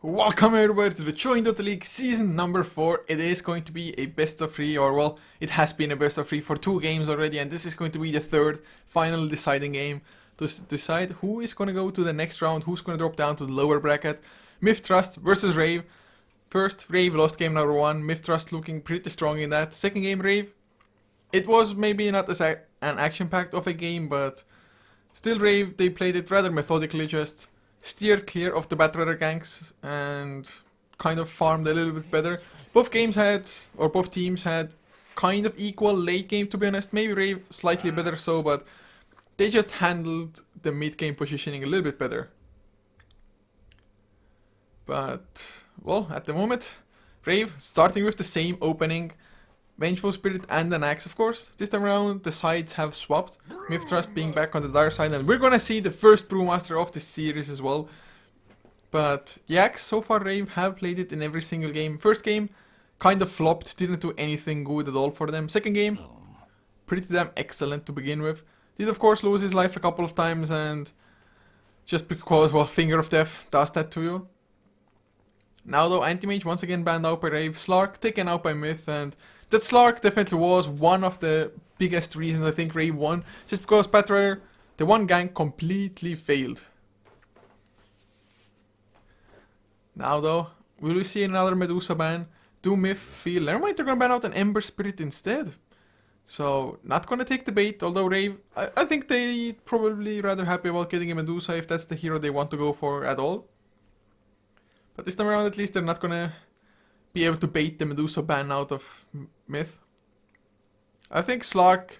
Welcome everybody to the Join Dota League season number 4. It is going to be a best of 3, or well, it has been a best of 3 for 2 games already, and this is going to be the third final deciding game to decide who is going to go to the next round, who's going to drop down to the lower bracket. MiTH.Trust versus Rave. First, Rave lost game number 1, MiTH.Trust looking pretty strong in that. Second game, Rave. It was maybe not as an action-packed of a game, but still Rave, they played it rather methodically, just steered clear of the Batrider ganks and kind of farmed a little bit better. Both teams had kind of equal late game, to be honest. Maybe Rave slightly better so, but they just handled the mid game positioning a little bit better. But, well, at the moment, Rave starting with the same opening. Vengeful Spirit and an Axe, of course. This time around, the sides have swapped. MiTH.Trust being back on the dire side, and we're gonna see the first Brewmaster of this series as well. But the Axe, so far Rave have played it in every single game. First game, kind of flopped, didn't do anything good at all for them. Second game, pretty damn excellent to begin with. Did of course lose his life a couple of times, and just because, well, Finger of Death does that to you. Now though, Anti-Mage once again banned out by Rave, Slark taken out by MiTH, and that Slark definitely was one of the biggest reasons I think Rave won, just because Batrider, the one gank completely failed. Now though, will we see another Medusa ban? Do MiTH feel, never mind, they're gonna ban out an Ember Spirit instead. So, not gonna take the bait, although Rave, I think they probably rather happy about getting a Medusa if that's the hero they want to go for at all. But this time around at least they're not gonna be able to bait the Medusa ban out of MiTH. I think Slark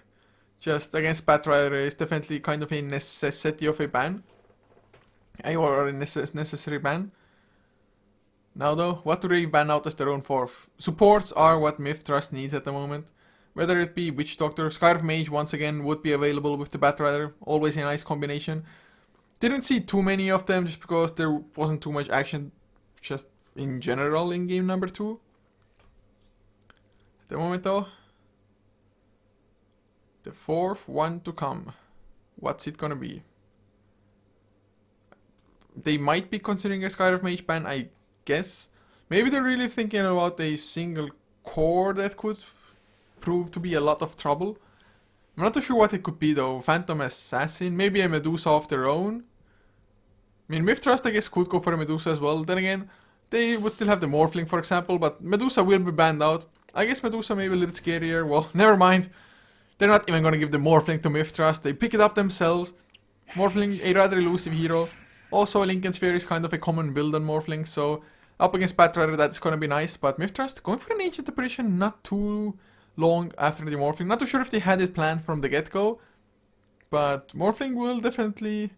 just against Batrider is definitely kind of a necessity of a ban. Or a necessary ban. Now though, what do they ban out as their own fourth? Supports are what MiTH.Trust needs at the moment. Whether it be Witch Doctor, Scarf Mage once again would be available with the Batrider. Always a nice combination. Didn't see too many of them just because there wasn't too much action just in general in game number 2. At the moment though, the fourth one to come. What's it gonna be? They might be considering a Skyrim Mage ban, I guess. Maybe they're really thinking about a single core that could prove to be a lot of trouble. I'm not too sure what it could be though. Phantom Assassin, maybe a Medusa of their own. I mean, MiTH.Trust I guess could go for a Medusa as well. Then again, they would still have the Morphling, for example, but Medusa will be banned out. I guess Medusa may be a little scarier. Well, never mind. They're not even going to give the Morphling to MiTH.Trust. They pick it up themselves. Morphling, a rather elusive hero. Also, Lincoln Sphere is kind of a common build on Morphling, so up against Batrider, that's going to be nice. But MiTH.Trust going for an Ancient Apparition not too long after the Morphling. Not too sure if they had it planned from the get-go, but Morphling will definitely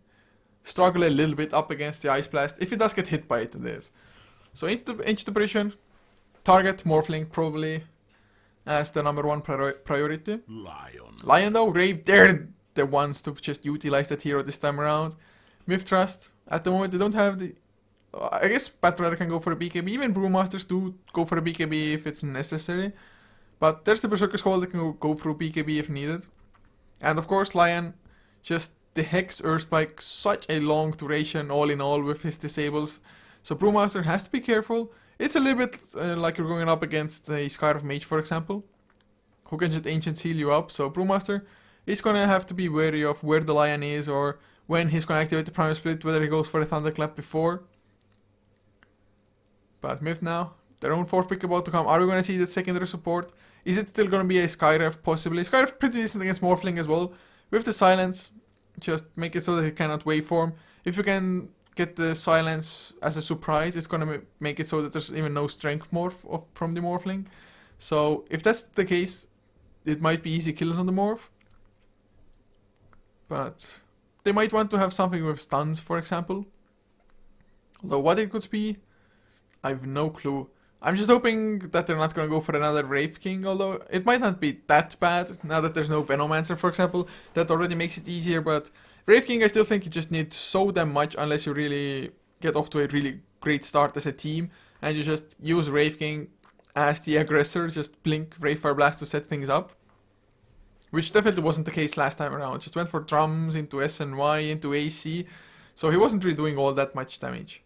struggle a little bit up against the Ice Blast if it does get hit by it, it is. So Ancient Apparition, target Morphling probably as the number 1 priority. Lion though, Rave, they're the ones to just utilize that hero this time around. MiTH.Trust, at the moment they don't have the... I guess Batrider can go for a BKB, even Brewmasters do go for a BKB if it's necessary. But there's the Berserker's Call that can go through BKB if needed. And of course Lion, just the Hex Earthspike, such a long duration all in all with his disables. So Brewmaster has to be careful. It's a little bit like you're going up against a Scarf Mage, for example, who can just Ancient Seal you up. So Brewmaster is going to have to be wary of where the Lion is or when he's going to activate the Primal Split, whether he goes for a Thunderclap before. But MiTH now, their own fourth pick about to come. Are we going to see that secondary support? Is it still going to be a Skyref possibly? Skyref pretty decent against Morphling as well. With the silence, just make it so that he cannot waveform. If you can get the silence as a surprise, it's gonna make it so that there's even no strength morph from the Morphling. So if that's the case, it might be easy kills on the Morph. But they might want to have something with stuns, for example. Although what it could be, I have no clue. I'm just hoping that they're not gonna go for another Rave King, although it might not be that bad now that there's no Venomancer, for example. That already makes it easier, but Rave King, I still think you just need so damn much unless you really get off to a really great start as a team and you just use Rave King as the aggressor, just blink Rave Fire Blast to set things up. Which definitely wasn't the case last time around. Just went for drums into SNY, into AC, so he wasn't really doing all that much damage.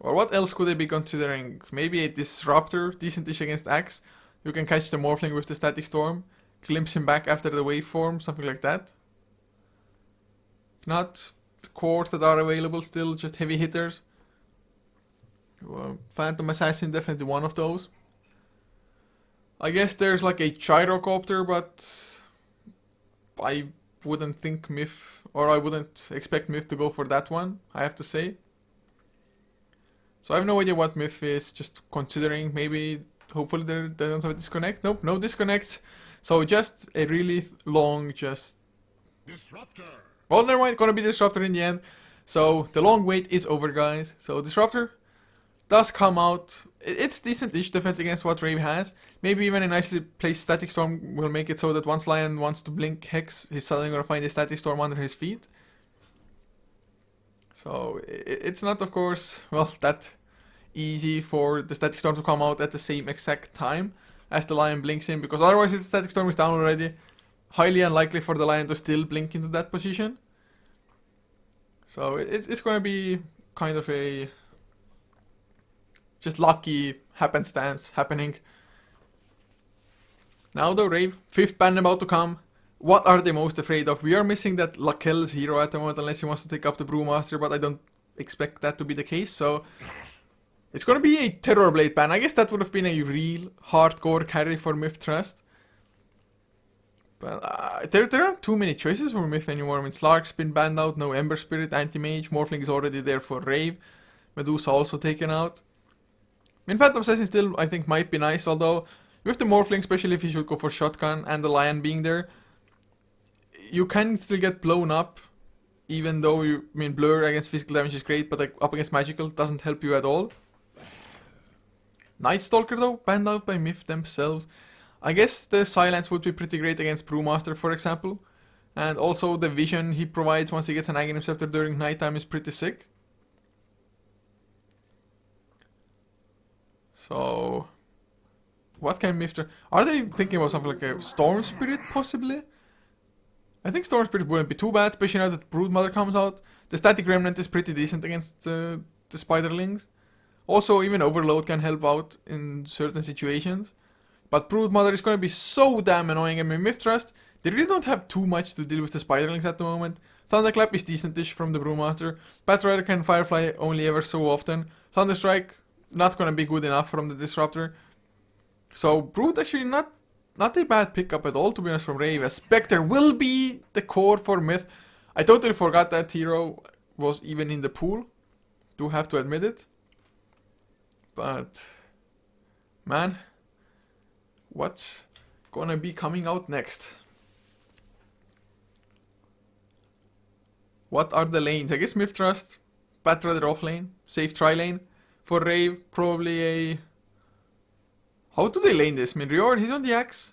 Or what else could they be considering? Maybe a Disruptor, decent-ish against Axe. You can catch the Morphling with the Static Storm, glimpse him back after the waveform, something like that. If not, the cores that are available still, just heavy hitters. Well, Phantom Assassin, definitely one of those. I guess there's like a Gyrocopter, but I wouldn't think MiTH, or I wouldn't expect MiTH to go for that one, I have to say. So I have no idea what MiTH is, just considering. Maybe, hopefully they don't have a disconnect. Nope, no disconnects. So just a really long, just... Disruptor! Well, never mind, gonna be Disruptor in the end. So the long wait is over, guys. So Disruptor does come out. It's decent-ish defense against what Rave has. Maybe even a nicely placed Static Storm will make it so that once Lion wants to blink Hex, he's suddenly gonna find a Static Storm under his feet. So it's not, of course, well, that easy for the Static Storm to come out at the same exact time as the Lion blinks in, because otherwise if the Static Storm is down already, highly unlikely for the Lion to still blink into that position. So it's gonna be kind of a just lucky happenstance happening. Now though, Rave, 5th ban about to come. What are they most afraid of? We are missing that Lakel's hero at the moment, unless he wants to take up the Brewmaster, but I don't expect that to be the case, so... It's gonna be a Terrorblade ban. I guess that would have been a real hardcore carry for MiTH.Trust. But there aren't too many choices for MiTH anymore. I mean, Slark's been banned out, no Ember Spirit, Anti-Mage, Morphling is already there for Rave. Medusa also taken out. I mean, Phantom Assassin still, I think, might be nice, although with the Morphling, especially if you should go for Shotgun and the Lion being there, you can still get blown up, even though I mean, Blur against physical damage is great, but like, up against magical doesn't help you at all. Night Stalker though, banned out by MiTH themselves. I guess the Silence would be pretty great against Brewmaster, for example. And also the vision he provides once he gets an Aghanim Scepter during nighttime is pretty sick. So... what can MiTH... Are they thinking about something like a Storm Spirit, possibly? I think Storm Spirit wouldn't be too bad, especially now that Broodmother comes out. The Static Remnant is pretty decent against the Spiderlings. Also, even Overload can help out in certain situations. But Broodmother is going to be so damn annoying. I mean, MiTH.Trust, they really don't have too much to deal with the Spiderlings at the moment. Thunderclap is decent-ish from the Brewmaster. Batrider can Firefly only ever so often. Thunderstrike, not going to be good enough from the Disruptor. So, Brood actually not a bad pickup at all, to be honest, from Rave. A Spectre will be the core for MiTH. I totally forgot that hero was even in the pool. Do have to admit it. But, man, what's gonna be coming out next? What are the lanes? I guess MiTH.Trust, Batrider off lane, safe tri lane. For Rave, probably a... How do they lane this? I mean, Rior, he's on the Axe.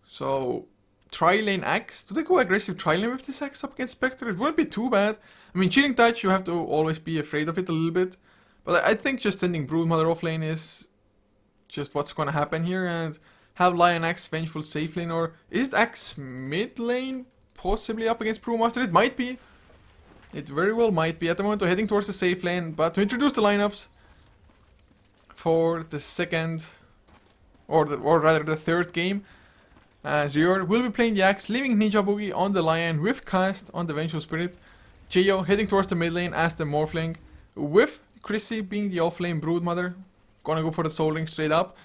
So, tri-lane Axe. Do they go aggressive tri-lane with this Axe up against Spectre? It wouldn't be too bad. I mean, Chilling Touch, you have to always be afraid of it a little bit. But I think just sending Broodmother off lane is just what's gonna happen here. And have Lion Axe Vengeful safe lane. Or is it Axe mid lane? Possibly up against Brewmaster? It might be. It very well might be. At the moment we're heading towards the safe lane. But to introduce the lineups for the second... or rather the third game, as Rior will be playing the Axe, leaving Ninja Boogie on the Lion with Cast on the Vengeful Spirit. Cheo heading towards the mid lane as the Morphling, with Chrissy being the off lane Broodmother. Gonna go for the Soul Ring straight up.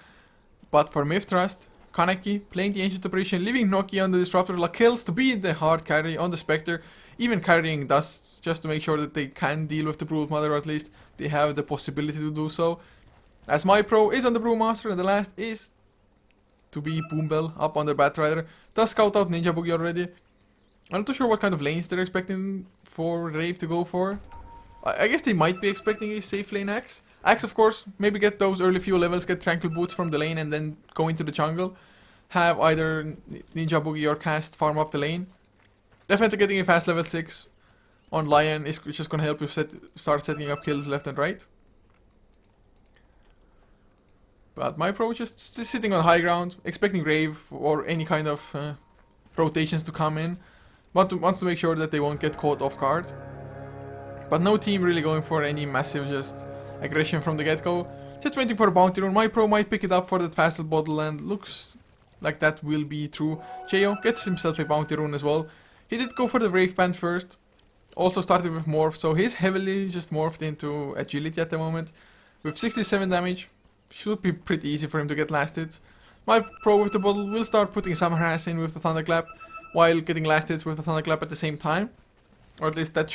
But for MiTH.Trust, Kaneki playing the Ancient Operation, leaving Noki on the Disruptor, Lakels to be the hard carry on the Spectre, even carrying Dusts just to make sure that they can deal with the Broodmother, or at least they have the possibility to do so. As my pro is on the Brewmaster, and the last is to be Boombell up on the Batrider. Does scout out Ninja Boogie already. I'm not too sure what kind of lanes they're expecting for Rave to go for. I guess they might be expecting a safe lane Axe. Axe, of course, maybe get those early few levels, get Tranquil Boots from the lane, and then go into the jungle. Have either Ninja Boogie or Cast farm up the lane. Definitely getting a fast level 6 on Lion is just gonna help you start setting up kills left and right. But my approach is just sitting on high ground, expecting Rave or any kind of rotations to come in. Wants to make sure that they won't get caught off guard. But no team really going for any massive just aggression from the get-go. Just waiting for a bounty rune. MiPro might pick it up for that fast bottle, and looks like that will be true. Cheo gets himself a bounty rune as well. He did go for the Rave band first. Also started with morph, so he's heavily just morphed into agility at the moment. With 67 damage, should be pretty easy for him to get last hits. MiPro with the bottle will start putting some harass in with the thunderclap, while getting last hits with the thunderclap at the same time. Or at least that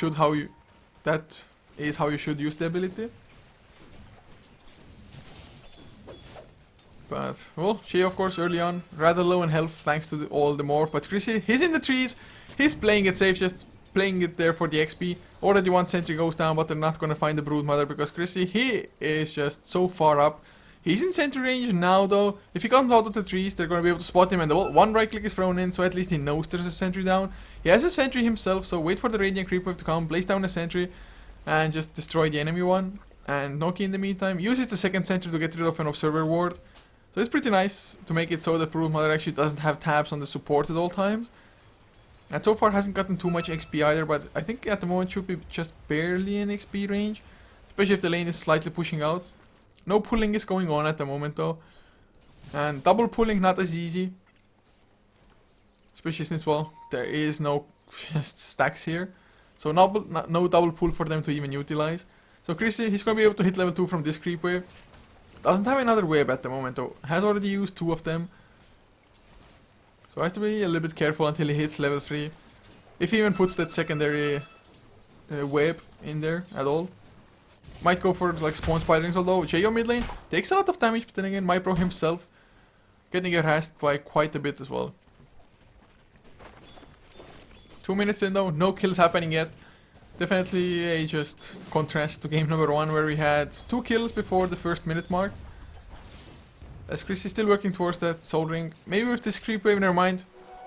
is how you should use the ability. But, well, Shea of course early on, rather low in health thanks to all the morph. But Chrissy, he's in the trees, he's playing it safe, just playing it there for the XP. Already one sentry goes down, but they're not gonna find the Broodmother because Chrissy, he is just so far up. He's in sentry range now though. If he comes out of the trees, they're gonna be able to spot him, and one right click is thrown in, so at least he knows there's a sentry down. He has a sentry himself, so wait for the Radiant Creep Wave to come, place down a sentry, and just destroy the enemy one. And Noki in the meantime uses the second sentry to get rid of an observer ward. So it's pretty nice to make it so that Broodmother actually doesn't have tabs on the supports at all times. And so far hasn't gotten too much XP either, but I think at the moment should be just barely in XP range. Especially if the lane is slightly pushing out. No pulling is going on at the moment though. And double pulling not as easy. Especially since, well, there is no just stacks here. So no double pull for them to even utilize. So Chrissy, he's going to be able to hit level 2 from this creep wave. Doesn't have another wave at the moment though. Has already used 2 of them. So I have to be a little bit careful until he hits level 3. If he even puts that secondary wave in there at all. Might go for like spawn spiderings, although Jayo mid lane takes a lot of damage, but then again MiPro himself getting harassed by quite a bit as well. 2 minutes in though, no kills happening yet. Definitely a just contrast to game number 1 where we had 2 kills before the first minute mark. As Chris is still working towards that soul ring. Maybe with this creep wave, never mind.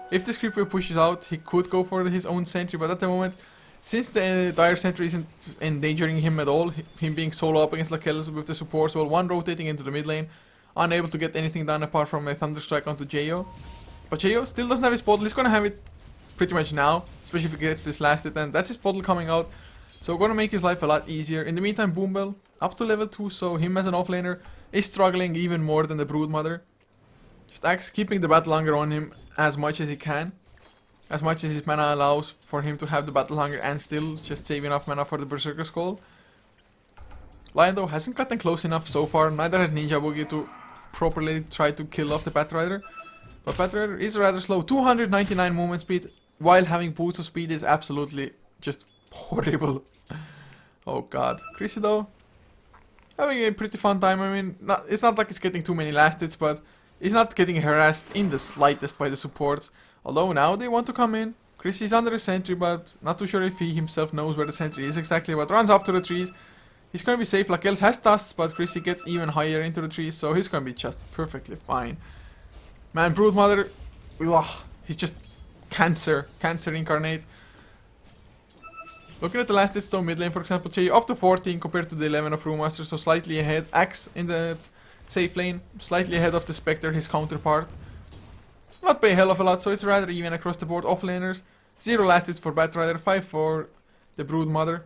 If this creep wave pushes out, he could go for his own sentry, but at the moment, since the dire sentry isn't endangering him at all, him being solo up against Lakells with the supports, well, one rotating into the mid lane, unable to get anything done apart from a thunder strike onto Jayo. But Jayo still doesn't have his bottle, he's gonna have it pretty much now, especially if he gets this last hit, and that's his bottle coming out. So gonna make his life a lot easier. In the meantime, Boombell up to level 2, so him as an offlaner is struggling even more than the Broodmother. Just keeping the battle hunger on him as much as he can. As much as his mana allows for him to have the battle hunger and still just save enough mana for the Berserker Skull. Lion though hasn't gotten close enough so far, neither has Ninja Boogie to properly try to kill off the Batrider. But Batrider is rather slow, 299 movement speed, while having boost of speed is absolutely just horrible. Oh god. Chrissy though, having a pretty fun time. I mean, it's not like it's getting too many last hits, but he's not getting harassed in the slightest by the supports. Although now they want to come in. Chrissy's under a sentry, but not too sure if he himself knows where the sentry is exactly, but runs up to the trees. He's gonna be safe. Lakells has dusts, but Chrissy gets even higher into the trees, so he's gonna be just perfectly fine. Man, Broodmother, he's just cancer incarnate. Looking at the last hits, so mid lane, for example, Jay up to 14 compared to the 11 of Brewmaster, so slightly ahead. Axe in the safe lane, slightly ahead of the Spectre, his counterpart. Not by a hell of a lot, so it's rather even across the board. Offlaners, 0 last hits for Batrider, 5 for the Broodmother,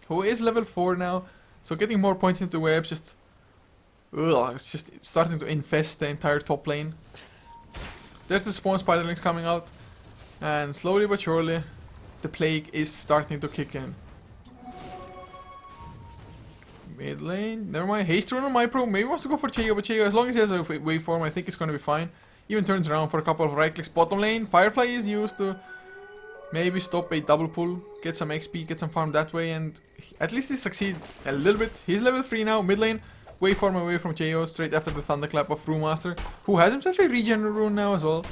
who is level 4 now, so getting more points into webs, it's just starting to infest the entire top lane. There's the spawn spiderlings coming out, and slowly but surely, the plague is starting to kick in. Mid lane, never mind. Haste rune on MiPro, maybe wants to go for Cheo, but Cheo, as long as he has a waveform, I think it's going to be fine. Even turns around for a couple of right clicks. Bottom lane, Firefly is used to maybe stop a double pull, get some XP, get some farm that way, and at least he succeeds a little bit. He's level 3 now, mid lane, waveform away from Cheo, straight after the Thunderclap of Brewmaster, who has himself a regen rune now as well.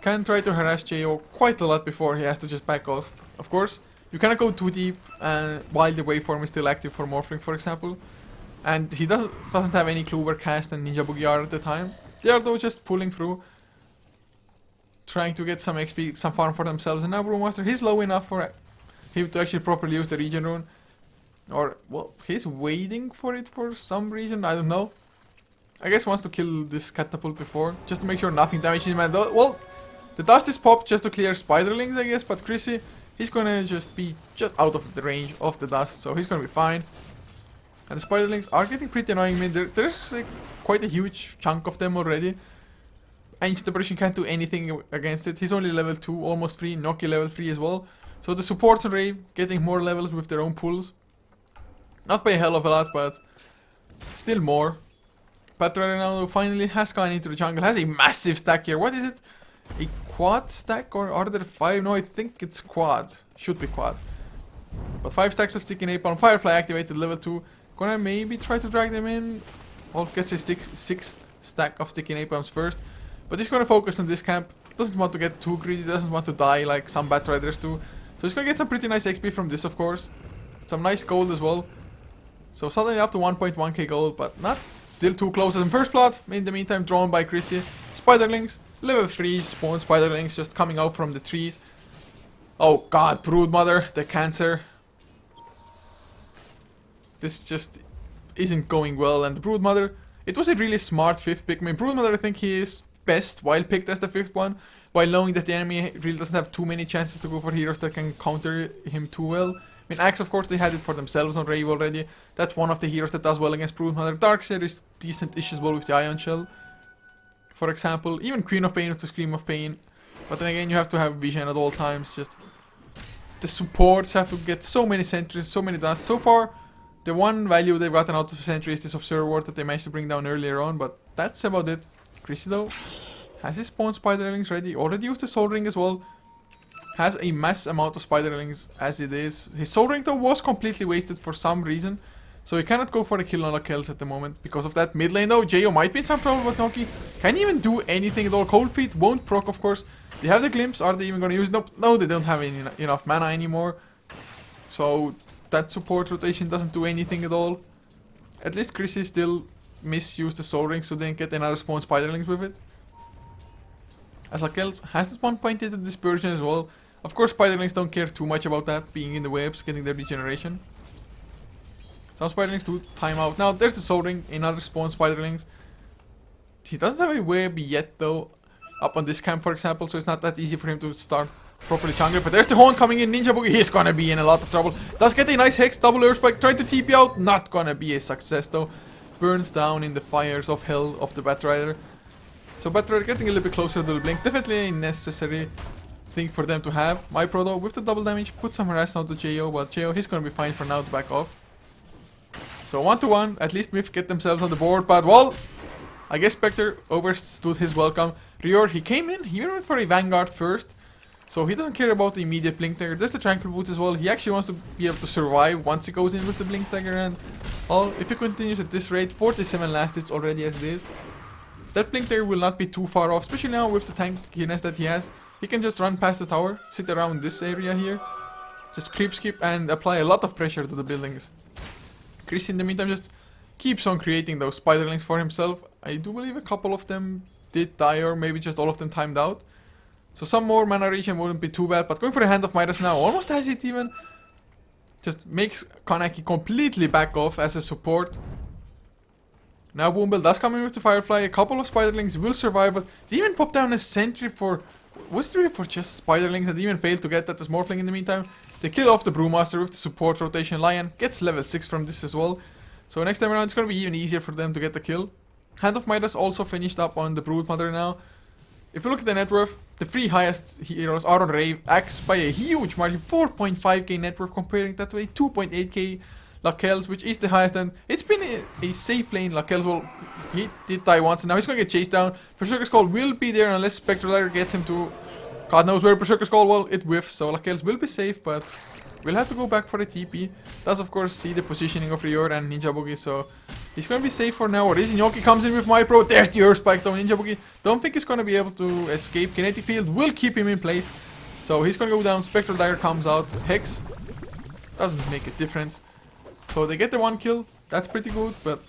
Can try to harass Cheo quite a lot before he has to just back off. Of course, you cannot go too deep while the waveform is still active for Morphling, for example. And he doesn't have any clue where Cast and Ninja Boogie are at the time. They are though just pulling through, trying to get some XP, some farm for themselves. And now Brewmaster, he's low enough for him to actually properly use the regen rune. Or, well, he's waiting for it for some reason, I don't know. I guess wants to kill this catapult before, just to make sure nothing damages him. And well, the dust is popped just to clear spiderlings, I guess, but Chrissy, he's gonna just be just out of the range of the dust, so he's gonna be fine. And the spiderlings are getting pretty annoying. I mean, there's like quite a huge chunk of them already. Ancient Apparition can't do anything against it. He's only level 2, almost 3. Noki level 3 as well. So the supports on Rave getting more levels with their own pulls. Not by a hell of a lot, but still more. Batrider now finally has gone into the jungle. Has a massive stack here. What is it? A quad stack, or are there 5? No, I think it's quad. Should be quad. But 5 stacks of sticky napalm. Firefly activated level 2. Gonna maybe try to drag them in. Well, gets his 6th stack of sticky napalms first. But he's gonna focus on this camp. Doesn't want to get too greedy. Doesn't want to die like some Batriders do. So he's gonna get some pretty nice XP from this, of course. Some nice gold as well. So suddenly up to 1.1k gold, but not still too close as in first blood. In the meantime, drawn by Chrissy. Spiderlings, level 3 spawn spiderlings just coming out from the trees. Oh god, Broodmother, the cancer. This just isn't going well, and the Broodmother, it was a really smart 5th pick. I mean, Broodmother, I think he is best while picked as the 5th one, while knowing that the enemy really doesn't have too many chances to go for heroes that can counter him too well. I mean, Axe, of course, they had it for themselves on Rave already. That's one of the heroes that does well against Broodmother. Darkseer is decent-ish as well with the Ion Shell, for example. Even Queen of Pain with the Scream of Pain. But then again, you have to have vision at all times. Just the supports have to get so many sentries, so many dust. So far, the one value they've gotten out of the sentry is this Observer Ward that they managed to bring down earlier on. But that's about it. Chrissy, though, has his spawn spiderlings ready. Already used the Soul Ring as well. Has a mass amount of spiderlings as it is. His Soul Ring, though, was completely wasted for some reason. So he cannot go for a kill on the kills at the moment. Because of that, mid lane, though, Jo might be in some trouble with Noki. Can't even do anything at all. Cold Feet won't proc, of course. They have the Glimpse. Are they even going to use it? Nope. No, they don't have enough mana anymore. So that support rotation doesn't do anything at all. At least Chrissy still misused the Soul Ring, so they didn't get another spawn spiderlings with it. As Lakel has this 1.8 dispersion as well. Of course, spiderlings don't care too much about that, being in the webs, getting their regeneration. Some spiderlings do time out. Now, there's the Soul Ring, another spawn spiderlings. He doesn't have a web yet, though, up on this camp, for example, so it's not that easy for him to start properly jungler. But there's the Horn coming in, Ninja Boogie, he's gonna be in a lot of trouble. Does get a nice Hex, double Earth Spike, trying to TP out, not gonna be a success, though. Burns down in the fires of hell of the Batrider. So Batrider getting a little bit closer to the blink, definitely a necessary thing for them to have. MiTH.Pro, though, with the double damage, put some harass onto Jo, but Jo, he's gonna be fine for now to back off. So 1-1, at least MiTH get themselves on the board, but well, I guess Spectre overstood his welcome. Rior, he came in, he went for a Vanguard first, so he doesn't care about the immediate Blink Dagger. There's the Tranquil Boots as well. He actually wants to be able to survive once he goes in with the Blink Dagger, and well, if he continues at this rate, 47 last hits already as it is. That Blink Dagger will not be too far off, especially now with the tankiness that he has. He can just run past the tower, sit around this area here, just creep skip and apply a lot of pressure to the buildings. Chris in the meantime just keeps on creating those spiderlings for himself. I do believe a couple of them did die, or maybe just all of them timed out. So some more mana regen wouldn't be too bad, but going for the Hand of Midas now, almost has it even. Just makes Kaneki completely back off as a support. Now Boombell does come in with the Firefly, a couple of spiderlings will survive, but they even pop down a sentry for... Was it really for just spiderlings, and they even failed to get that as Morphling in the meantime? They kill off the Brewmaster with the support rotation. Lion gets level 6 from this as well. So next time around it's going to be even easier for them to get the kill. Hand of Midas also finished up on the Broodmother now. If you look at the net worth, the 3 highest heroes are on Rave. Axe by a huge margin, 4.5k net worth, comparing that to a 2.8k Lakel's, which is the highest, and it's been a safe lane. Lakel's, well, he did die once, and now he's going to get chased down. Berserker's Call will be there unless Spectre gets him to... God knows where Berserker's Call, well, it whiffs, so Lakel's will be safe, but we'll have to go back for a TP. Does, of course, see the positioning of Rior and Ninja Boogie, so he's going to be safe for now. Or is Inoki comes in with MiTH.Pro. There's the Earth Spike, though. Ninja Boogie don't think he's going to be able to escape. Kinetic Field will keep him in place, so he's going to go down. Spectral Dagger comes out. Hex doesn't make a difference. So they get the 1 kill. That's pretty good, but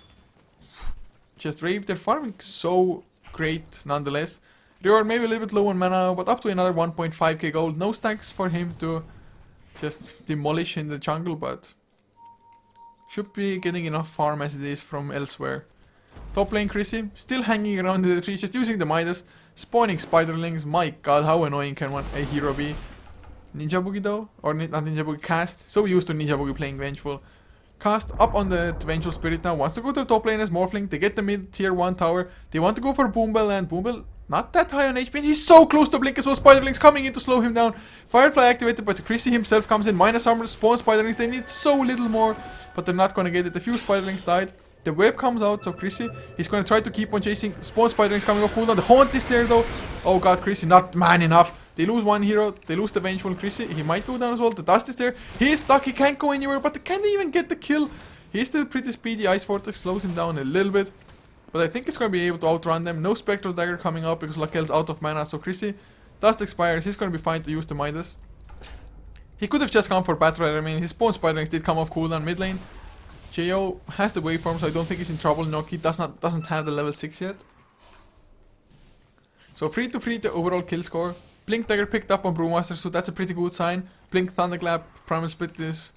just Rave, they're farming so great nonetheless. Rior maybe a little bit low on mana, but up to another 1.5k gold. No stacks for him to just demolish in the jungle, but should be getting enough farm as it is from elsewhere. Top lane Chrissy, still hanging around in the trees, just using the Midas, spawning spiderlings. My god, how annoying can a hero be? Ninja Boogie though? Or not Ninja Boogie, Cast. So used to Ninja Boogie playing Vengeful. cast up on the Vengeful Spirit now. Wants to go to the top lane as Morphling. They get the mid tier 1 tower. They want to go for Boombell, and Boombell not that high on HP. And he's so close to blink as well. Spiderlings coming in to slow him down. Firefly activated, but Chrissy himself comes in. Minus armor, spawn Spiderlings. They need so little more, but they're not going to get it. A few Spiderlings died. The web comes out, so Chrissy, he's going to try to keep on chasing. Spawn Spiderlings coming off cooldown. The Haunt is there though. Oh god, Chrissy not man enough. They lose one hero. They lose the Vengeful Chrissy. He might go down as well. The Dust is there. He is stuck. He can't go anywhere, but they can't even get the kill. He's still pretty speedy. Ice Vortex slows him down a little bit, but I think he's going to be able to outrun them. No Spectral Dagger coming up because Lakel's out of mana, so Chrissy, Dust expires. He's going to be fine to use the MiTH. He could have just gone for Bat Rider. I mean, his Spawn Spiderlings did come off cooldown mid lane. Jo has the waveform, so I don't think he's in trouble. Noki doesn't have the level 6 yet. So 3-3 the overall kill score. Blink Dagger picked up on Brewmaster, so that's a pretty good sign. Blink Thunderclap, Primal Split is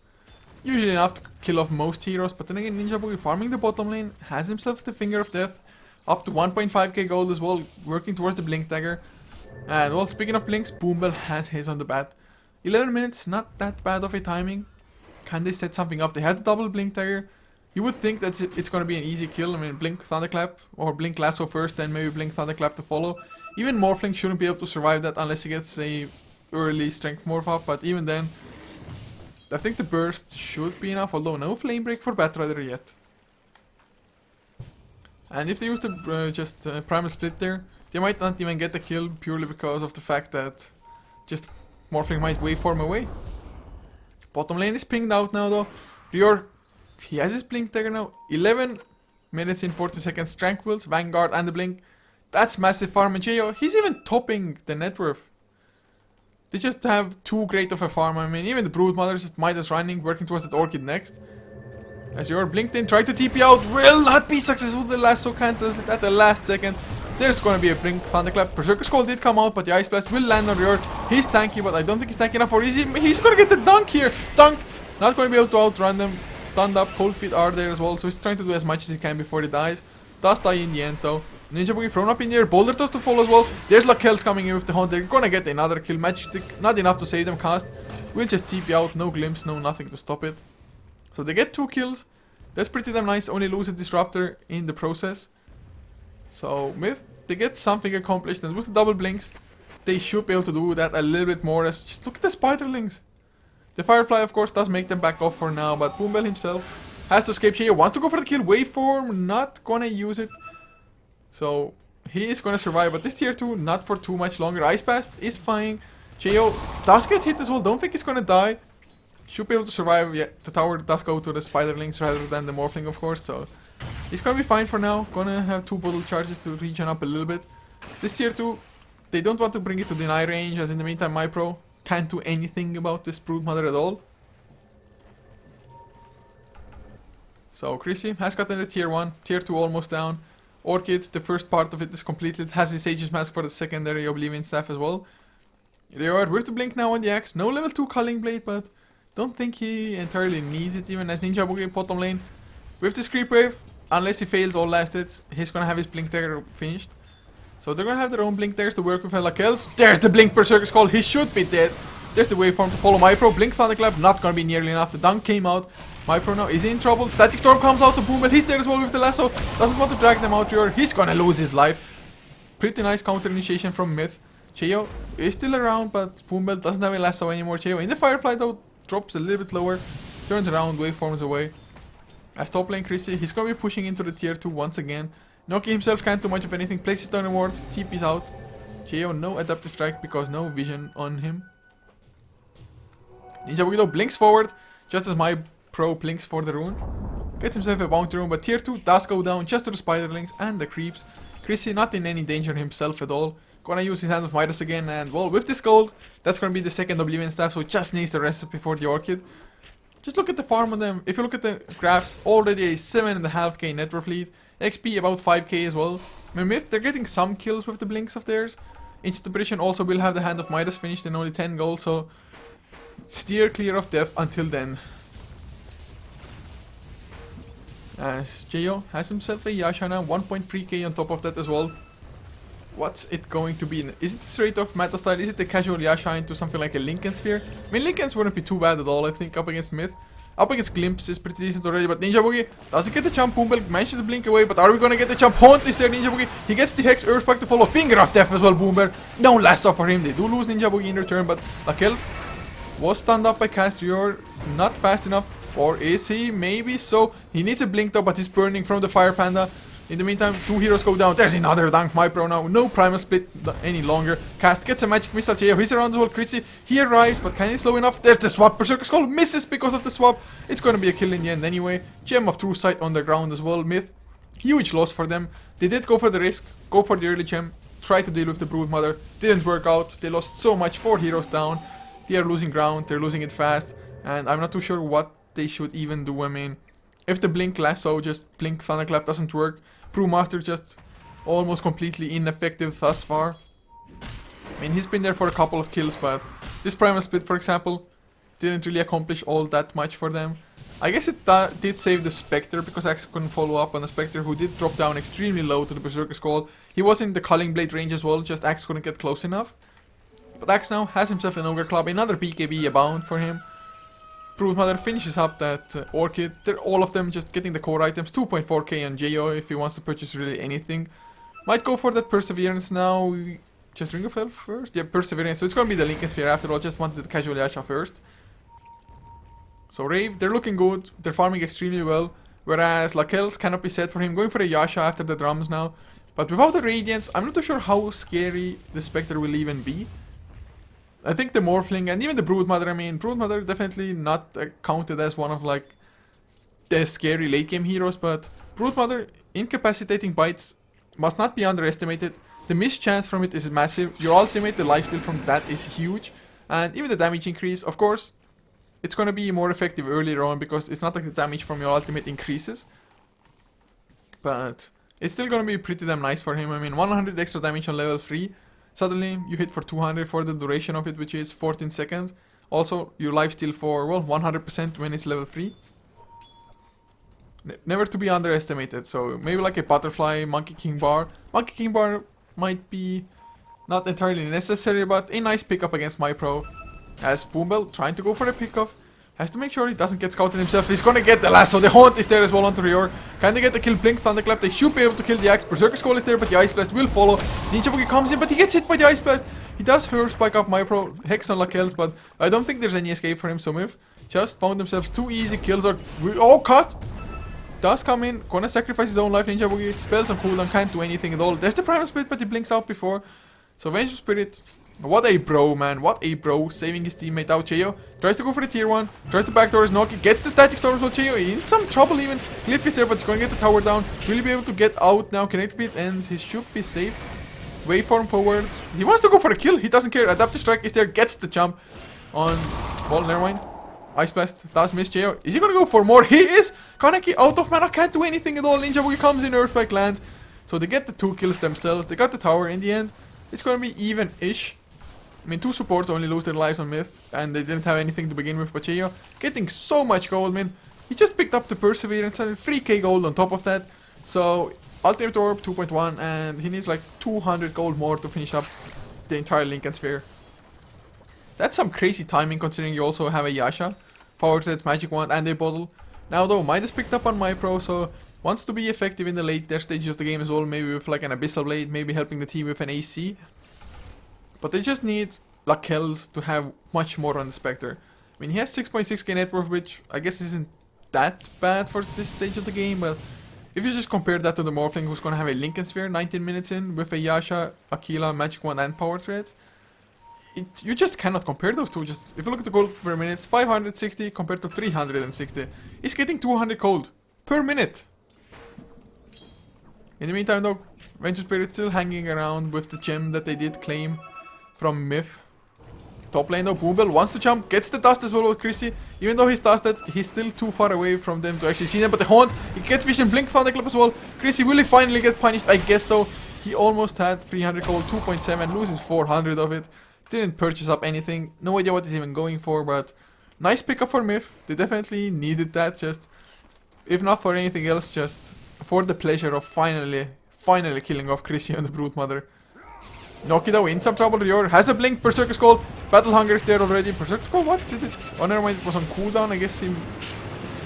usually enough to kill off most heroes, but then again Ninja Boogie farming the bottom lane, has himself the Finger of Death, up to 1.5k gold as well, working towards the Blink Dagger. And well, speaking of blinks, Boombell has his on the bat. 11 minutes, not that bad of a timing. Can they set something up? They had the double Blink Dagger. You would think that it's going to be an easy kill. I mean, Blink Thunderclap or Blink Lasso first, then maybe Blink Thunderclap to follow. Even Morphling shouldn't be able to survive that unless he gets a early Strength Morph up, but even then, I think the burst should be enough, although no Flame Break for Batrider yet. And if they use the Primal Split there, they might not even get the kill purely because of the fact that just Morphling might waveform away. Bottom lane is pinged out now though. Rior, he has his Blink Dagger now. 11 minutes in 40 seconds. Tranquils, Vanguard and the Blink. That's massive farm, and Jo, he's even topping the net worth. They just have too great of a farm. I mean, even the Broodmother just MiTH running, working towards that Orchid next. As Rior blinked in, tried to TP out, will not be successful. The lasso cancels it at the last second. There's gonna be a Blink Thunderclap. Berserker's Call did come out, but the Ice Blast will land on Rior. He's tanky, but I don't think he's tanky enough for easy. He's gonna get the dunk here. Dunk! Not gonna be able to outrun them. Stunned up, Cold Feet are there as well, so he's trying to do as much as he can before he dies. Does die in the end though. Ninja Boogie thrown up in the air, Boulder Toss to fall as well. There's Lakel's coming in with the Hunt. They're gonna get another kill. Magic Stick, not enough to save them. Cast will just TP out, no glimpse, no nothing to stop it. So they get 2 kills. That's pretty damn nice. Only lose a Disruptor in the process. So MiTH, they get something accomplished, and with the double blinks, they should be able to do that a little bit more. As just look at the Spiderlings. The Firefly, of course, does make them back off for now, but Boombell himself has to escape. Jo wants to go for the kill. Waveform, not gonna use it. So he is gonna survive, but this tier 2, not for too much longer. Ice Blast is fine. Jo does get hit as well. Don't think it's gonna die. Should be able to survive. Yeah, the tower does go to the Spiderlings rather than the Morphling, of course. So he's gonna be fine for now. Gonna have 2 bottle charges to regen up a little bit. This tier 2, they don't want to bring it to deny range, as in the meantime MyPro can't do anything about this Broodmother at all. So Chrissy has gotten the tier 1, tier 2 almost down. Orchid, the first part of it is completed, has his Sage's Mask for the secondary Oblivion Staff as well. They are with the Blink now on the axe, no level 2 Culling Blade, but don't think he entirely needs it even as Ninja Boogie bottom lane. With this Creep Wave, unless he fails all last hits, he's gonna have his Blink Dagger finished. So they're gonna have their own Blink Daggers to work with, and Lakel's. There's the Blink Berserker's Call, he should be dead. There's the waveform to follow MyPro. Blink Thunderclap, not gonna be nearly enough. The dunk came out. MyPro now is in trouble. Static Storm comes out to Boombell. He's there as well with the lasso. Doesn't want to drag them out here. He's gonna lose his life. Pretty nice counter initiation from MiTH. Jo is still around, but Boombell doesn't have a lasso anymore. Jo in the Firefly though drops a little bit lower. Turns around, waveforms away. As top lane Chrissy, he's gonna be pushing into the tier 2 once again. Noki himself can't do much of anything. Places down a ward. TP's out. Jo no adaptive strike because no vision on him. Ninja Boogie though blinks forward, just as MyPro blinks for the rune. Gets himself a bounty rune, but tier 2 does go down just to the Spiderlings and the creeps. Chrissy not in any danger himself at all. Gonna use his Hand of MiTH again, and well, with this gold, that's gonna be the second Oblivion Staff, so just needs the recipe for the Orchid. Just look at the farm on them. If you look at the graphs, already a 7.5k net worth lead. XP about 5k as well. I mean, MiTH, they're getting some kills with the blinks of theirs. Instant Apparition also will have the Hand of MiTH finished in only 10 gold, so steer clear of death until then. As Jo has himself a Yasha now, 1.3k on top of that as well. What's it going to be? Is it straight off meta style? Is it the casual Yasha into something like a Lincoln Sphere? I mean, Lincolns wouldn't be too bad at all, I think, up against MiTH. Up against Glimpse is pretty decent already, but Ninja Boogie doesn't get the jump. Boombell manages to blink away, but are we gonna get the jump? Haunt is there, Ninja Boogie. He gets the Hex, Earthspike to follow. Finger of Death as well, Boomber. No last off for him. They do lose Ninja Boogie in return, but Lakels was stunned up by Castrior. Not fast enough, or is he? Maybe so. He needs a blink though, but he's burning from the Fire Panda. In the meantime, 2 heroes go down. There's another dunk, MiTH now. No primal split any longer. Cast gets a magic missile. Cheo, he's around as well. Chrissy, he arrives, but can he slow enough? There's the swap. Berserker Skull misses because of the swap. It's gonna be a kill in the end anyway. Gem of True Sight on the ground as well. MiTH, huge loss for them. They did go for the risk, go for the early gem, try to deal with the Broodmother. Didn't work out. They lost so much. 4 heroes down. They are losing ground. They're losing it fast. And I'm not too sure what they should even do. I mean, if the Blink Lasso, just Blink Thunderclap doesn't work, Brewmaster just almost completely ineffective thus far. I mean, he's been there for a couple of kills, but this Primal Split, for example, didn't really accomplish all that much for them. I guess it did save the Spectre, because Axe couldn't follow up on the Spectre, who did drop down extremely low to the Berserker Skull. He was in the Culling Blade range as well, just Axe couldn't get close enough. But Axe now has himself an Ogre Club, another BKB abound for him. Broodmother finishes up that Orchid. They're all of them just getting the core items. 2.4k on Jo if he wants to purchase really anything. Might go for that Perseverance now. Just Ring of Hell first? Yeah, Perseverance. So it's gonna be the Lincoln Sphere after all. Just wanted the casual Yasha first. So Rave, they're looking good. They're farming extremely well. Whereas Lakels cannot be set for him. Going for a Yasha after the drums now. But without the Radiance, I'm not too sure how scary the Spectre will even be. I think the Morphling and even the Broodmother, I mean, Broodmother definitely not counted as one of like the scary late game heroes, but Broodmother, incapacitating bites must not be underestimated. The missed chance from it is massive. Your ultimate, the lifesteal from that is huge. And even the damage increase, of course, it's gonna be more effective earlier on because it's not like the damage from your ultimate increases. But it's still gonna be pretty damn nice for him. I mean, 100 extra damage on level 3. Suddenly, you hit for 200 for the duration of it, which is 14 seconds. Also, you lifesteal for, well, 100% when it's level 3. Never to be underestimated. So, maybe like a Butterfly, Monkey King Bar. Monkey King Bar might be not entirely necessary, but a nice pickup against MiPro. As Boombell trying to go for a pickoff. Has to make sure he doesn't get scouted himself. He's gonna get the lasso. The Haunt is there as well onto Rior. Can they get the kill? Blink, Thunderclap. They should be able to kill the Axe. Berserker Skull is there, but the Ice Blast will follow. Ninja Boogie comes in, but he gets hit by the Ice Blast. He does spike off MiPro, Hex on Lakels, but I don't think there's any escape for him. So MiTH just found themselves 2 easy kills. Oh, Cast does come in. Gonna sacrifice his own life. Ninja Boogie spells on cooldown. Can't do anything at all. There's the Primal Split, but he blinks out before. So Vengeful Spirit. What a bro, man. What a bro. Saving his teammate out. Cheo tries to go for the tier 1. Tries to backdoor his Noki. Gets the Static Storm as well. Cheo in some trouble even. Glyph is there, but he's going to get the tower down. Will he be able to get out now? Kinetic Speed ends. He should be safe. Waveform forwards. He wants to go for a kill. He doesn't care. Adaptive Strike is there. Gets the jump on... Well, never mind. Ice Blast does miss Cheo. Is he going to go for more? He is! Kaneki out of mana. Can't do anything at all. Ninja Boogie comes in. Earthspike lands. So they get the 2 kills themselves. They got the tower in the end. It's going to be even-ish. I mean, 2 supports only lose their lives on MiTH, and they didn't have anything to begin with. But Cheo getting so much gold, man. He just picked up the Perseverance and 3k gold on top of that. So, Ultimate Orb 2.1, and he needs like 200 gold more to finish up the entire Lincoln Sphere. That's some crazy timing considering you also have a Yasha, Power Threads, Magic Wand, and a bottle. Now though, MiTH picked up on MiPro, so wants to be effective in the later stages of the game as well. Maybe with like an Abyssal Blade, maybe helping the team with an AC. But they just need Lakels to have much more on the Spectre. I mean, he has 6.6k net worth, which I guess isn't that bad for this stage of the game, but if you just compare that to the Morphling, who's gonna have a Lincoln Sphere 19 minutes in, with a Yasha, Aquila, Magic Wand, and Power Threads, you just cannot compare those two. Just if you look at the gold per minute, 560 compared to 360. He's getting 200 gold per minute. In the meantime though, Vengeful Spirit still hanging around with the gem that they did claim from MiTH. Top lane though, Boombell wants to jump, gets the dust as well with Chrissy. Even though he's dusted, he's still too far away from them to actually see them. But the Haunt, he gets Vision, Blink, Thunderclap as well. Chrissy, will he finally get punished? I guess so. He almost had 300 gold, 2.7, loses 400 of it. Didn't purchase up anything. No idea what he's even going for, but nice pickup for MiTH. They definitely needed that, just if not for anything else, just for the pleasure of finally killing off Chrissy and the Broodmother. Noki though in some trouble. Rior has a blink. Berserker Skull. Battle Hunger is there already. Berserker Skull, what did it? Oh, never mind. It was on cooldown. I guess he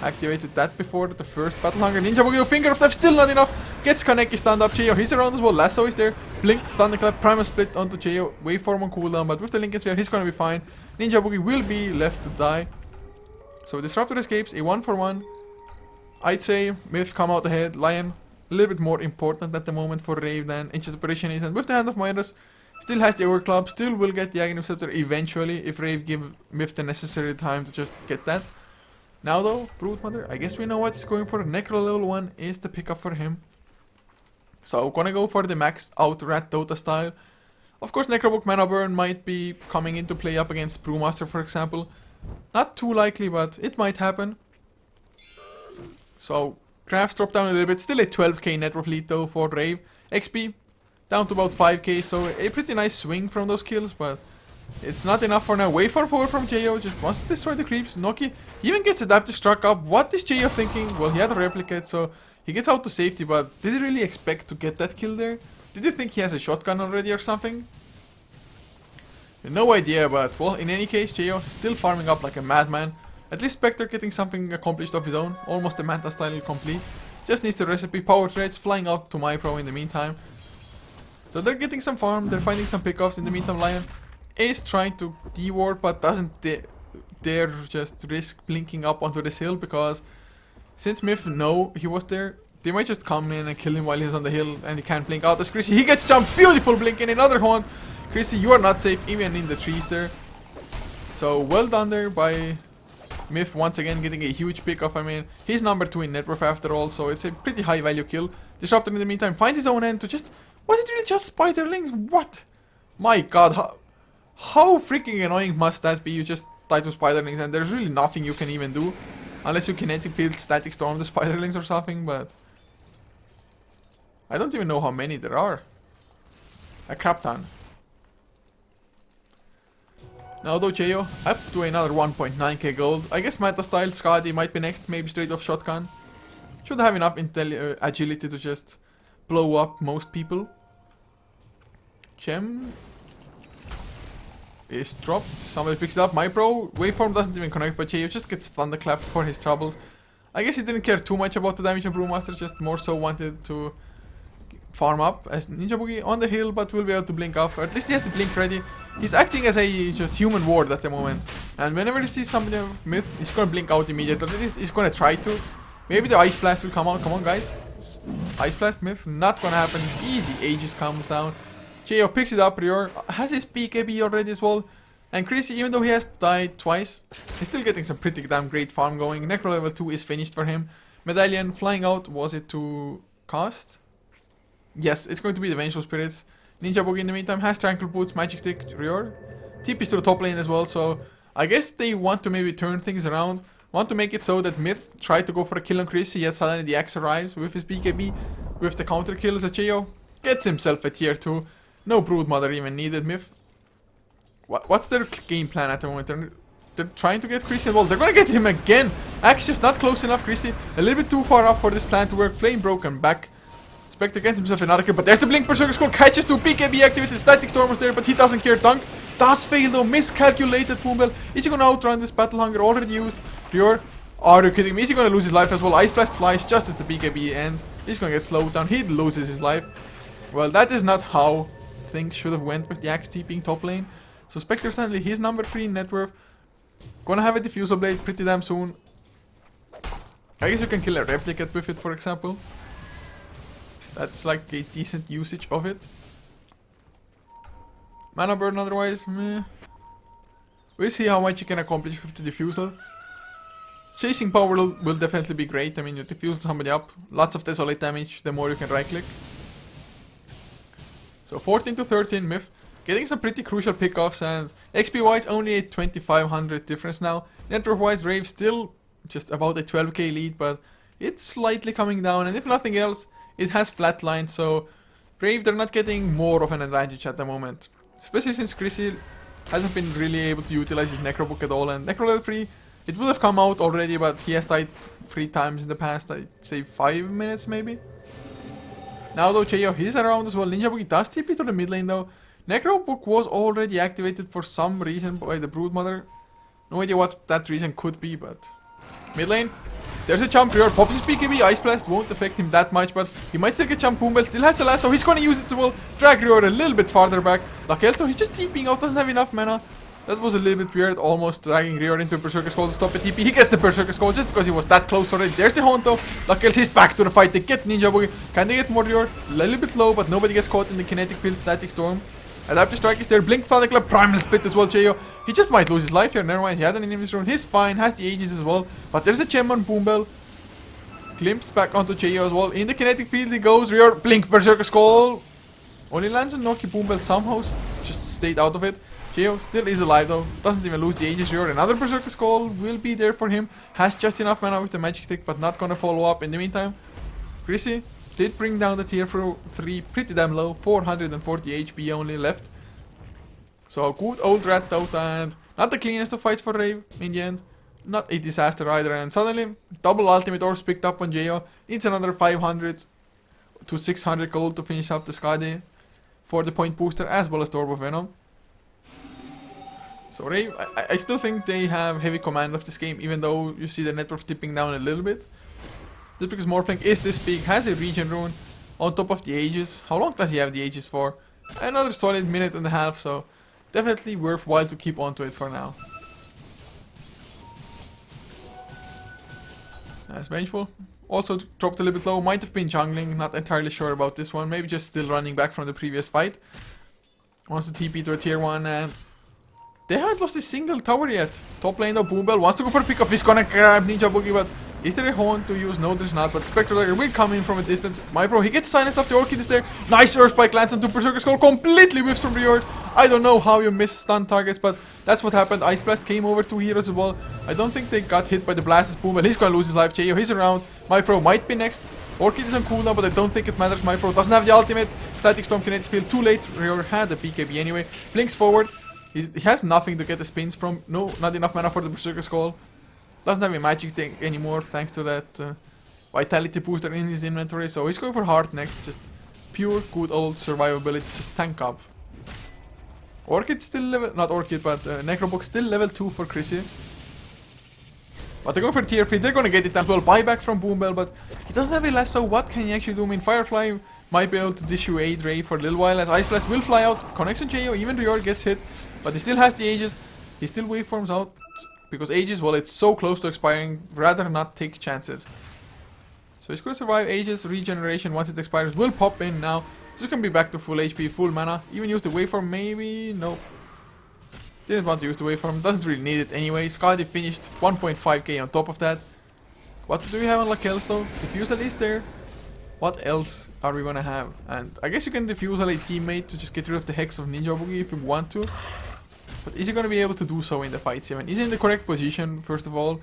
activated that before the first Battle Hunger. Ninja Boogie, Finger of Death, still not enough. Gets Kaneki stand up. Cheo, he's around as well. Lasso is there. Blink, Thunderclap, Primal Split onto Cheo. Waveform on cooldown, but with the Lincoln Sphere, he's gonna be fine. Ninja Boogie will be left to die. So Disruptor escapes, a 1-for-1. I'd say MiTH come out ahead. Lion, a little bit more important at the moment for Rave than Ancient Apparition is. And with the Hand of Midas, still has the Overclub, still will get the Agony Scepter eventually if Rave give MiTH the necessary time to just get that. Now though, Broodmother, I guess we know what he's going for. Necro level 1 is the pickup for him. So gonna go for the maxed out Rat Dota style. Of course, Necrobook Mana Burn might be coming into play up against Brewmaster, for example. Not too likely, but it might happen. So, crafts drop down a little bit. Still a 12k net worth lead though for Rave. XP down to about 5k, so a pretty nice swing from those kills, but it's not enough for now. Waveform 4 from Jo, just wants to destroy the creeps. Noki even gets adaptive struck up. What is Jo thinking? Well, he had a replicate, so he gets out to safety, but did he really expect to get that kill there? Did he think he has a shotgun already or something? No idea, but well, in any case, Jo still farming up like a madman. At least Spectre getting something accomplished of his own. Almost a Manta style complete. Just needs the recipe. Power threads flying out to MyPro in the meantime. So they're getting some farm, they're finding some pickoffs. In the meantime, Lion is trying to de-ward, but doesn't dare just risk blinking up onto this hill, because since MiTH know he was there, they might just come in and kill him while he's on the hill and he can't blink out as Chrissy. He gets jumped, beautiful blink in another haunt. Chrissy, you are not safe even in the trees there. So well done there by MiTH, once again getting a huge pickoff. I mean, he's number 2 in net worth after all, so it's a pretty high value kill. Disruptor in the meantime finds his own end to just... Was it really just Spiderlings? What? My god, how freaking annoying must that be? You just die to Spiderlings and there's really nothing you can even do. Unless you kinetic field static storm the Spiderlings or something, but... I don't even know how many there are. A crap ton. Now though, Jo up to another 1.9k gold. I guess meta style Skadi might be next, maybe straight off shotgun. Should have enough agility to just blow up most people. Gem is dropped. Somebody picks it up. MyPro waveform doesn't even connect, but Jo just gets thunderclapped for his troubles. I guess he didn't care too much about the damage on Brewmaster, just more so wanted to farm up as Ninja Boogie on the hill, but will be able to blink off. Or at least he has the blink ready. He's acting as a just human ward at the moment. And whenever he sees somebody of MiTH, he's gonna blink out immediately. At least he's gonna try to. Maybe the Ice Blast will come out. Come on, guys. Ice Blast, MiTH. Not gonna happen. Easy. Aegis comes down. Jo picks it up. Rior has his BKB already as well. And Chrissy, even though he has died twice, he's still getting some pretty damn great farm going. Necro level 2 is finished for him. Medallion flying out. Was it to cast? Yes, it's going to be the Vengeful Spirits. Ninja Boogie in the meantime has Tranquil Boots, Magic Stick, Rior. TP's to the top lane as well, so I guess they want to maybe turn things around. Want to make it so that MiTH tried to go for a kill on Chrissy, yet suddenly the axe arrives with his BKB. With the counter kills as Jo gets himself a tier 2. No Broodmother even needed. MiTH. What's their game plan at the moment? They're trying to get Chrissy involved. They're gonna get him again. Axe just not close enough. Chrissy a little bit too far up for this plan to work. Flame broken back. Spectre gets himself another kill, but there's the Blink Berserker Skull, catches 2, BKB activated, Static Storm was there, but he doesn't care. Dunk does fail though, miscalculated Poombell. Is he gonna outrun this Battle Hunger already used? Rior, are you kidding me? Is he gonna lose his life as well? Ice Blast flies just as the BKB ends. He's gonna get slowed down, he loses his life. Well, that is not how things should have went with the Axe TPing top lane. So Spectre suddenly, he's number 3 in net worth. Gonna have a Diffusal Blade pretty damn soon. I guess you can kill a Replicate with it, for example. That's like a decent usage of it. Mana burn otherwise, meh. We'll see how much you can accomplish with the Diffusal. Chasing power will definitely be great. I mean, you diffuse somebody up. Lots of desolate damage, the more you can right click. So 14 to 13 MiTH. Getting some pretty crucial pickoffs, and XP wise only a 2500 difference now. Network wise, Rave still just about a 12k lead, but it's slightly coming down, and if nothing else, it has flatlined, so Rave, they're not getting more of an advantage at the moment. Especially since Chrissy hasn't been really able to utilize his Necrobook at all, and Necro level 3, it would have come out already, but he has died 3 times in the past, I'd say 5 minutes maybe. Now though, Jo, he's around as well. Ninja Boogie does TP to the mid lane though. Necrobook was already activated for some reason by the Broodmother. No idea what that reason could be, but... Mid lane, There's a jump here. Pops his BKB. Ice Blast won't affect him that much, but he might still get jump. Boom Bell still has the lasso. He's gonna use it to drag Rior a little bit farther back. Lakelso, he's just TPing out. Doesn't have enough mana. That was a little bit weird. Almost dragging Rior into Berserker Skull to stop the TP. He gets the Berserker Skull just because he was that close already. There's the Haunt though. Lakelso is back to the fight. They get Ninja Boogie. Can they get more Rior? A little bit low, but nobody gets caught in the kinetic field. Static Storm. Adaptive Strike is there. Blink Thunderclap. Primal Split as well. Cheo. He just might lose his life here. Never mind. He had an enemy rune. He's fine. Has the Aegis as well. But there's a gem on Boom Bell. Glimpse back onto Cheo as well. In the kinetic field he goes. Rior. Blink Berserker Skull. Only lands on Noki. Boom Bell somehow just stayed out of it. Cheo still is alive though. Doesn't even lose the Aegis. Rior. Another Berserker Skull will be there for him. Has just enough mana with the Magic Stick, but not gonna follow up in the meantime. Chrissy did bring down the tier 3 pretty damn low. 440 HP only left. So good old Rat Dota, and not the cleanest of fights for Rave in the end. Not a disaster either, and suddenly double ultimate orbs picked up on Jeo. It's another 500 to 600 gold to finish up the Skadi for the point booster as well as the Orb of Venom. So Rave, I still think they have heavy command of this game, even though you see the net worth tipping down a little bit. Just because Morphling is this big, has a regen rune on top of the Aegis. How long does he have the Aegis for? Another solid minute and a half, so definitely worthwhile to keep onto it for now. That's Vengeful. Also dropped a little bit low. Might have been jungling. Not entirely sure about this one. Maybe just still running back from the previous fight. Wants to TP to a tier 1, and they haven't lost a single tower yet. Top lane though, Boom Bell wants to go for a pickup. He's gonna grab Ninja Boogie, but is there a Haunt to use? No, there's not. But Spectre Dagger will come in from a distance. MiTH.Trust, he gets silence off. The Orchid is there. Nice Earth Spike lands onto Berserker Skull. Completely whiffs from Rior. I don't know how you miss stun targets, but that's what happened. Ice Blast came over 2 heroes as well. I don't think they got hit by the blast. Boom, and he's gonna lose his life. Cheo, he's around. MiTH.Trust might be next. Orchid is on cooldown, but I don't think it matters. MiTH.Trust doesn't have the ultimate. Static Storm Kinetic Field. Too late. Rior had the BKB anyway. Blinks forward. He has nothing to get the spins from. No, not enough mana for the Berserker Skull. Doesn't have a magic thing anymore thanks to that vitality booster in his inventory. So he's going for hard next. Just pure good old survivability. Just tank up. Orchid still level, not Orchid, but Necrobox still level 2 for Chrissy. But they're going for tier 3. They're going to get it as well. Buyback from Boom Bell, but he doesn't have a lasso. What can he actually do? I mean, Firefly might be able to dissuade Rave for a little while as Ice Blast will fly out. Connection Cheo, even Rior gets hit, but he still has the Aegis. He still waveforms out because Aegis, well, it's so close to expiring. Rather not take chances. So he's going to survive. Aegis regeneration once it expires will pop in now. Just gonna be back to full HP, full mana. Even use the waveform, maybe? No. Didn't want to use the waveform. Doesn't really need it anyway. Skadi finished 1.5k on top of that. What do we have on Lakelso though? Diffusal is there. What else are we gonna have? And I guess you can Diffusal a teammate to just get rid of the Hex of Ninja Boogie if you want to. But is he gonna be able to do so in the fight, Simon? Is he in the correct position, first of all?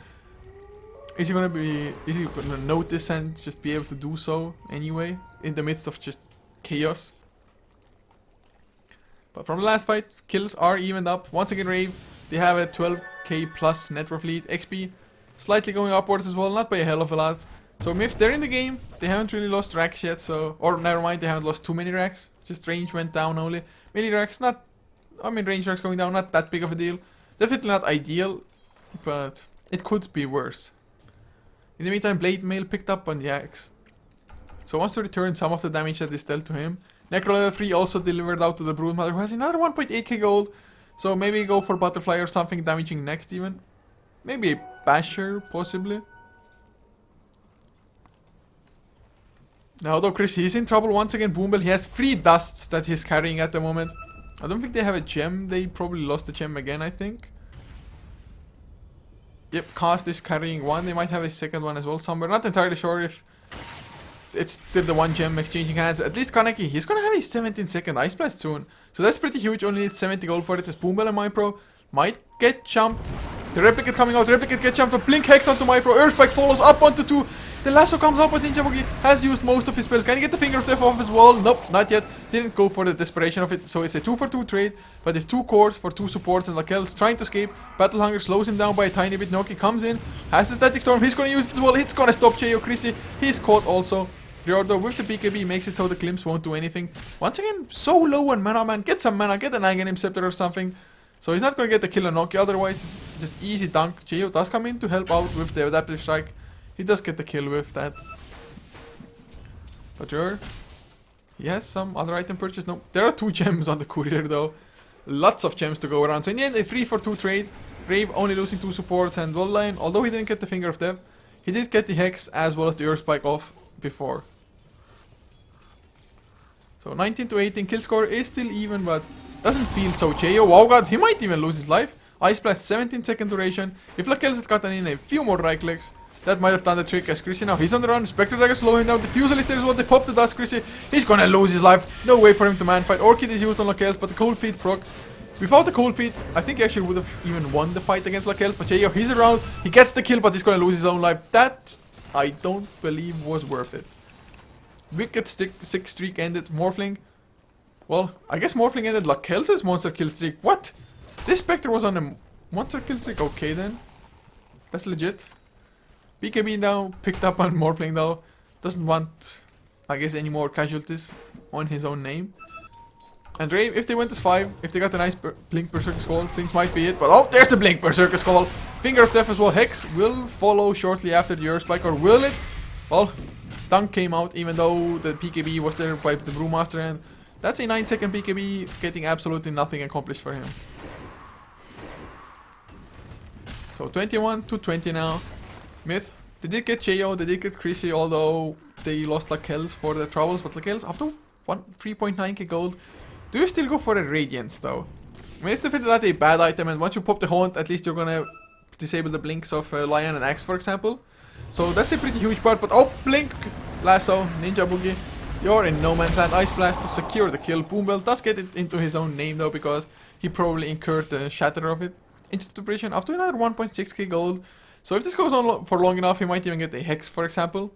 Is he gonna notice and just be able to do so anyway? In the midst of just chaos. But from the last fight, kills are evened up. Once again, Rave, they have a 12k plus net worth lead. XP slightly going upwards as well, not by a hell of a lot. So if they're in the game, they haven't really lost racks yet, so, or never mind, they haven't lost too many racks. Just range went down only. Melee racks, not, I mean range racks going down, not that big of a deal. Definitely not ideal, but it could be worse. In the meantime, Blade Mail picked up on the axe. So wants to return some of the damage that is dealt to him. Necro level 3 also delivered out to the Broodmother, who has another 1.8k gold. So maybe go for Butterfly or something damaging next even. Maybe a Basher, possibly. Now though Chris, he's in trouble once again. Boom Bell, he has 3 dusts that he's carrying at the moment. I don't think they have a gem. They probably lost the gem again, I think. Yep, Cast is carrying 1. They might have a second one as well somewhere. Not entirely sure if it's still the 1 gem exchanging hands. At least Kaneki, he's gonna have a 17-second Ice Blast soon. So that's pretty huge. Only needs 70 gold for it. As Boom Bell and MiTH.Trust might get jumped. The Replicate coming out. Replicate gets jumped. A Blink Hex onto MiTH.Trust. Earth Spike follows up onto 2. The lasso comes up, but Ninja Boogie has used most of his spells. Can he get the Finger of Death off as well? Nope, not yet. Didn't go for the desperation of it. So it's a 2-for-2 trade. But it's 2 cores for 2 supports. And Lakel's trying to escape. Battle Hunger slows him down by a tiny bit. Noki comes in. Has the Static Storm. He's gonna use it as well. It's gonna stop Cheo Chrissy. He's caught also. Riordo with the BKB makes it so the Glimpse won't do anything. Once again, so low on mana, man. Get some mana. Get an Aghanim Scepter or something. So he's not gonna get the kill on Noki. Otherwise, just easy dunk. Cheo does come in to help out with the Adaptive Strike. He does get the kill with that. But sure. He has some other item purchase. No, there are 2 gems on the courier though. Lots of gems to go around. So in the end, a 3-for-2 trade. Rave only losing 2 supports and Bloodline. Although he didn't get the Finger of Death, he did get the Hex as well as the Earth Spike off before. So 19 to 18 kill score is still even, but doesn't feel so JO. Wow, god, he might even lose his life. Ice Blast 17-second duration. If Lakels had gotten in a few more right clicks, that might have done the trick. As Chrissy now, he's on the run. Spectre Dagger slow him down. Diffusal is there as well. They pop the dust. Chrissy, he's gonna lose his life. No way for him to man fight. Orchid is used on Lakels, but the Cold Feet proc. Without the Cold Feet, I think he actually would have even won the fight against Lakels. But JO, he's around. He gets the kill, but he's gonna lose his own life. That, I don't believe, was worth it. Wicked 6 streak ended. Morphling. Well, I guess Morphling ended Lakels' monster kill streak. What? This Spectre was on a monster kill streak? Okay then. That's legit. BKB now picked up on Morphling though. Doesn't want, I guess, any more casualties on his own name. And Rave, if they went as 5, if they got a nice Blink Berserker Skull, things might be it. But oh, there's the Blink Berserker Skull. Finger of Death as well. Hex will follow shortly after the Earth Spike, or will it? Well, Dunk came out even though the PKB was there by the Brewmaster, and that's a 9-second PKB getting absolutely nothing accomplished for him. So 21 to 20 now. MiTH, they did get JO, they did get Chrissy, although they lost Lakels for their troubles, but Lakels up to 3.9k gold. Do you still go for a Radiance though? I mean, it's definitely not a bad item, and once you pop the Haunt, at least you're gonna disable the blinks of Lion and Axe, for example. So that's a pretty huge part, but oh, Blink, Lasso, Ninja Boogie, you're in no man's land. Ice Blast to secure the kill. Boombell does get it into his own name though, because he probably incurred the shatter of it. Instant Depression up to another 1.6k gold. So if this goes on for long enough, he might even get a Hex, for example.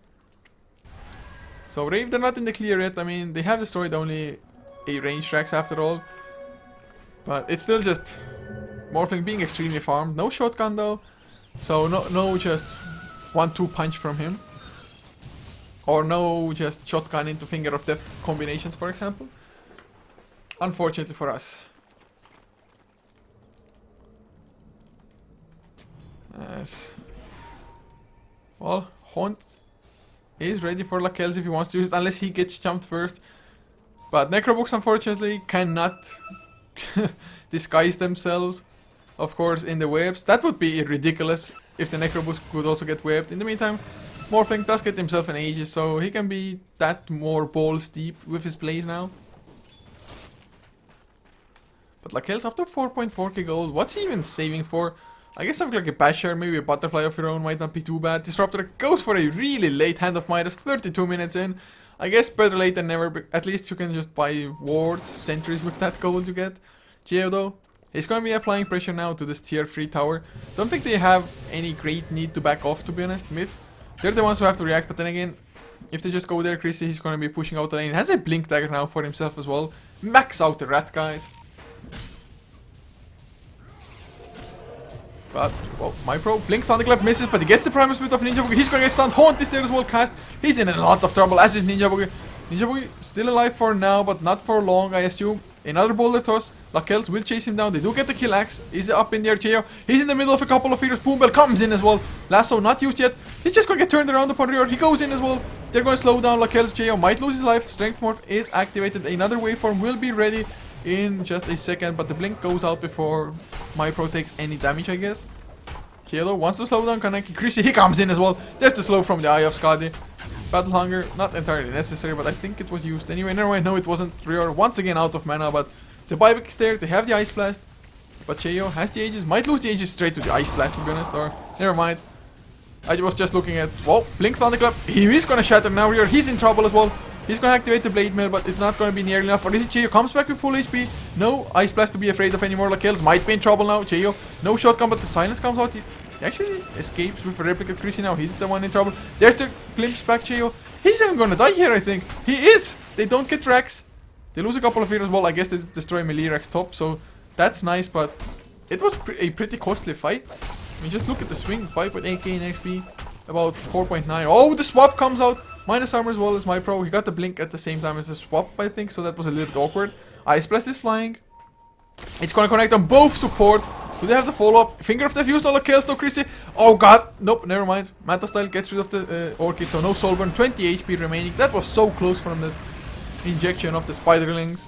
So Rave, they're not in the clear yet. I mean, they have destroyed only a range tracks after all. But it's still just Morphling being extremely farmed. No shotgun though. So no just 1-2 punch from him. Or no just shotgun into Finger of Death combinations, for example. Unfortunately for us. Yes. Well, Haunt is ready for Lakels if he wants to use it, unless he gets jumped first. But Necrobooks, unfortunately, cannot disguise themselves, of course, in the webs. That would be ridiculous if the Necrobooks could also get webbed. In the meantime, Morphling does get himself an Aegis, so he can be that more balls deep with his plays now. But Lakels up to 4.4k gold. What's he even saving for? I guess something like a Basher, maybe a Butterfly of your own might not be too bad. Disruptor goes for a really late Hand of MiTH, 32 minutes in. I guess better late than never, but at least you can just buy wards, sentries with that gold you get. Geo though, he's going to be applying pressure now to this tier 3 tower. Don't think they have any great need to back off, to be honest. MiTH, they're the ones who have to react, but then again, if they just go there, Chrissy, he's going to be pushing out the lane. He has a Blink Dagger now for himself as well. Max out the rat, guys. But, well, MyPro, Blink Thunderclap misses, but he gets the Primal Split of Ninja Boogie. He's gonna get stunned. Haunt is there as well cast. He's in a lot of trouble, as is Ninja Boogie. Ninja Boogie still alive for now, but not for long, I assume. Another Boulder Toss. Lakels will chase him down. They do get the kill axe. He's up in there, Cheo. He's in the middle of a couple of heroes. Boombell comes in as well. Lasso not used yet. He's just gonna get turned around upon rear. He goes in as well. They're gonna slow down Lakels. Cheo might lose his life. Strength Morph is activated. Another waveform will be ready in just a second, but the blink goes out before MyPro takes any damage, I guess. Kilo wants to slow down Kaneki. Chrissy, he comes in as well. There's the slow from the Eye of Skadi. Battle Hunger, not entirely necessary, but I think it was used anyway. Never mind, no, it wasn't. Rior once again out of mana, but the buyback is there. They have the Ice Blast. But Cheo has the Aegis. Might lose the Aegis straight to the Ice Blast, to be honest. Or, never mind. I was just looking at, whoa, Blink Thunderclap. He is gonna shatter now. Rior, he's in trouble as well. He's gonna activate the Blade Mail, but it's not gonna be nearly enough. Or is it Cheo? Comes back with full HP. No Ice Blast to be afraid of anymore. Lakels might be in trouble now. Cheo, no shotgun, but the silence comes out. He actually escapes with a replicate Chrissy now. He's the one in trouble. There's the glimpse back, Cheo. He's even gonna die here, I think. He is! They don't get Rex. They lose a couple of heroes. Well, I guess they destroy melee Rex top, so that's nice, but it was a pretty costly fight. I mean, just look at the swing. 5.8k in XP. About 4.9. Oh, the swap comes out. Minus armor as well as MyPro. He got the blink at the same time as the swap, I think, so that was a little bit awkward. Ice Blast is flying. It's gonna connect on both supports. Do they have the follow-up? Finger of Death used all the kills though, Chrissy. Oh god, nope, never mind. Manta style gets rid of the Orchid, so no soul burn, 20 HP remaining. That was so close from the injection of the spiderlings.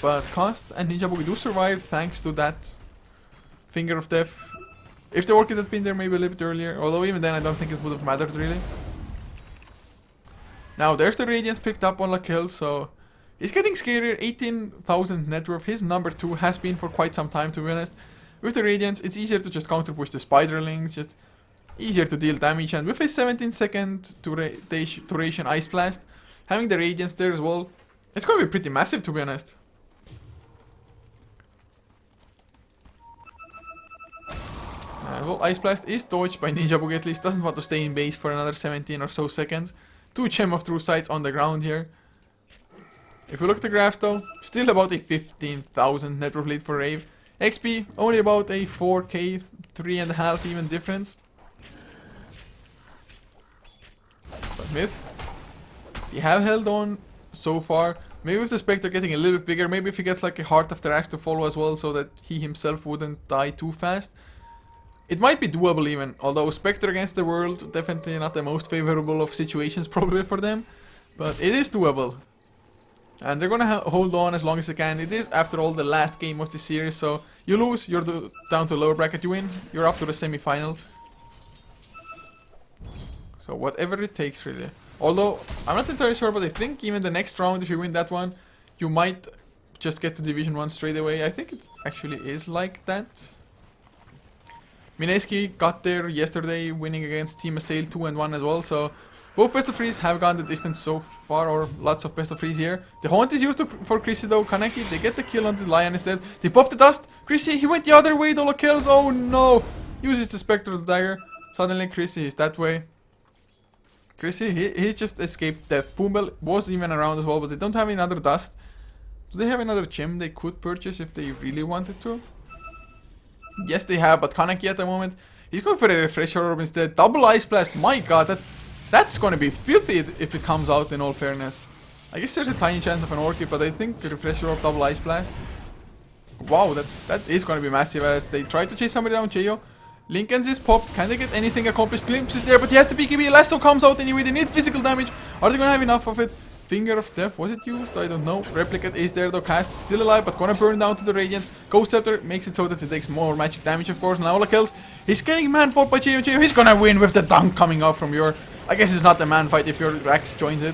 But Cost and Ninja Boogie do survive thanks to that Finger of Death. If the Orchid had been there maybe a little bit earlier, although even then I don't think it would have mattered really. Now there's the Radiance picked up on the kill, so he's getting scarier. 18,000 net worth. His number 2 has been for quite some time, to be honest. With the Radiance, it's easier to just counter push the Spiderlings, just easier to deal damage. And with a 17-second duration Ice Blast, having the Radiance there as well, it's gonna be pretty massive, to be honest. Well, Ice Blast is dodged by Ninja Boogie at least. Doesn't want to stay in base for another 17 or so seconds. 2 Gem of True Sights on the ground here. If we look at the graphs though, still about a 15,000 net worth lead for Rave. XP, only about a 4k, 3.5 even difference. But MiTH, they have held on so far. Maybe with the Spectre getting a little bit bigger, maybe if he gets like a Heart of the Axe to follow as well, so that he himself wouldn't die too fast. It might be doable even, although Spectre against the world, definitely not the most favorable of situations probably for them. But it is doable. And they're gonna hold on as long as they can. It is, after all, the last game of the series, so you lose, you're down to lower bracket, you win, you're up to the semi-final. So whatever it takes, really. Although, I'm not entirely sure, but I think even the next round, if you win that one, you might just get to Division 1 straight away. I think it actually is like that. Mineski got there yesterday, winning against Team Assail 2-1 as well, so both best of 3s have gone the distance so far, or lots of best of 3s here. The Haunt is used for Chrissy though. Kaneki, they get the kill on the Lion instead. They pop the dust. Chrissy, he went the other way, Dolo kills. Oh no! Uses the Spectral Dagger. Suddenly Chrissy is that way. Chrissy, he's just escaped death. Poombel was even around as well, but they don't have another dust. Do they have another gem they could purchase if they really wanted to? Yes, they have, but Kaneki at the moment, he's going for a Refresher Orb instead. Double Ice Blast, my god, that's gonna be filthy if it comes out, in all fairness. I guess there's a tiny chance of an Orchid, but I think Refresher Orb, Double Ice Blast. Wow, that is gonna be massive as they try to chase somebody down. Cheo. Lincoln's is popped. Can they get anything accomplished? Glimpse is there, but he has the BKB. Lasso comes out anyway. They need physical damage. Are they gonna have enough of it? Finger of Death, was it used? I don't know. Replicate is there though. Cast still alive, but gonna burn down to the Radiance. Ghost Scepter makes it so that he takes more magic damage, of course. Now all the kills. He's getting man fought by Cheo. Cheo, he's gonna win with the dunk coming up from your... I guess it's not a man fight if your Axe joins it.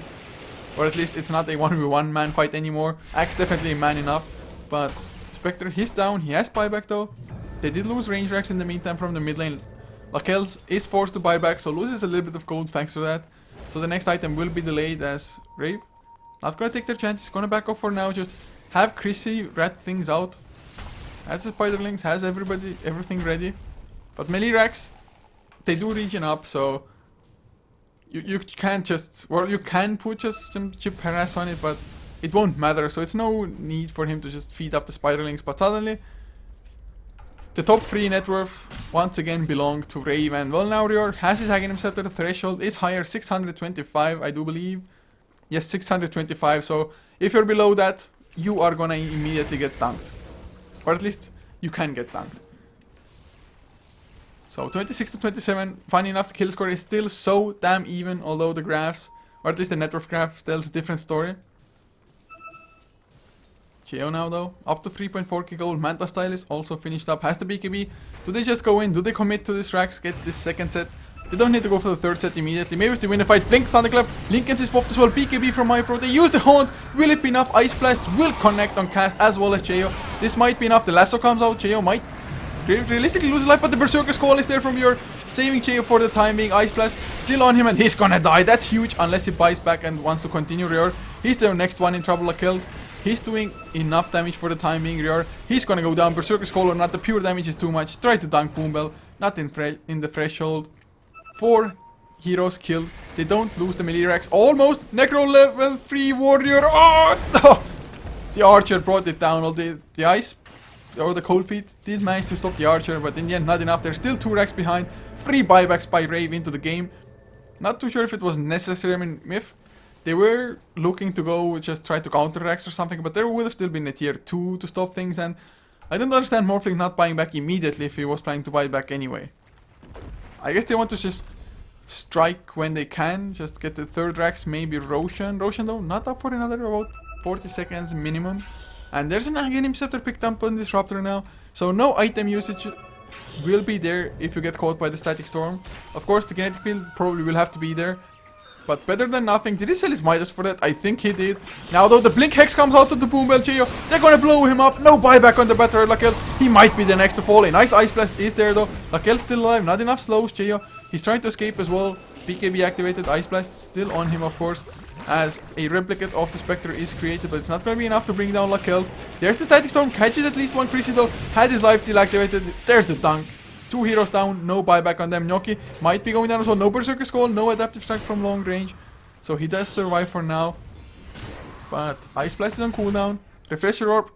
Or at least it's not a 1v1 man fight anymore. Axe definitely man enough. But Spectre, he's down. He has buyback though. They did lose range racks in the meantime from the mid lane. Lakels is forced to buy back, so loses a little bit of gold thanks to that. So the next item will be delayed as Rave. Not gonna take their chances, gonna back off for now, just have Chrissy rat things out. Has the Spiderlings, has everything ready. But melee racks, they do regen up, so you can't just, well, you can put just some chip harass on it, but it won't matter, so it's no need for him to just feed up the Spiderlings. But suddenly, the top 3 net worth once again belong to Rave, and well, now Rior has his Aghanim Scepter, the threshold is higher, 625 I do believe. Yes, 625, so if you're below that, you are gonna immediately get dunked. Or at least, you can get dunked. So, 26 to 27, funny enough, the kill score is still so damn even, although the graphs, or at least the net worth graph, tells a different story. Cheo now though, up to 3.4k gold. Manta style is also finished up, has the BKB. Do they just go in? Do they commit to this Rax, get this second set? They don't need to go for the third set immediately. Maybe if they win the fight, Blink, Thunderclap, Lincoln's is popped as well. BKB from MyPro. They use the Haunt. Will it be enough? Ice Blast will connect on cast as well as Cheo. This might be enough. The Lasso comes out. Cheo might realistically lose life, but the Berserker's Call is there from your saving Cheo for the time being. Ice Blast still on him, and he's gonna die. That's huge unless he buys back and wants to continue. Rior, he's the next one in trouble of kills. He's doing enough damage for the time being. Rior, he's gonna go down. Berserker's Call or not, the pure damage is too much. Try to dunk Poombel, not in the threshold. 4 heroes killed. They don't lose the melee racks. Almost Necro level 3 warrior. Oh! The archer brought it down. All the ice or the cold feet did manage to stop the archer, but in the end not enough. There's still 2 racks behind. 3 buybacks by Rave into the game. Not too sure if it was necessary. I mean, MiTH They were looking to go just try to counter Rex or something, but there would have still been a tier 2 to stop things, and I don't understand Morphling not buying back immediately if he was planning to buy back anyway. I guess they want to just strike when they can, just get the third Rex, maybe Roshan. Roshan though, not up for another about 40 seconds minimum. And there's an Aghanim Scepter picked up on Disruptor now, so no item usage will be there if you get caught by the Static Storm. Of course, the Kinetic Field probably will have to be there, but better than nothing. Did he sell his MiTH.Trust for that? I think he did. Now though, the Blink Hex comes out of the Boom Bell Geo. They're gonna blow him up. No buyback on the Batterer Lakelz. He might be the next to fall. A nice Ice Blast is there though. Lakelz still alive. Not enough slows. Geo, he's trying to escape as well. BKB activated. Ice Blast still on him, of course, as a replicate of the Spectre is created, but it's not gonna be enough to bring down Lakelz. There's the Static Storm. Catches at least one Chrissy though. Had his life steal activated. There's the dunk. 2 heroes down. No buyback on them. Gnocchi might be going down as well. No Berserker Skull. No Adaptive Strike from long range. So he does survive for now. But Ice Blast is on cooldown. Refresher Orb.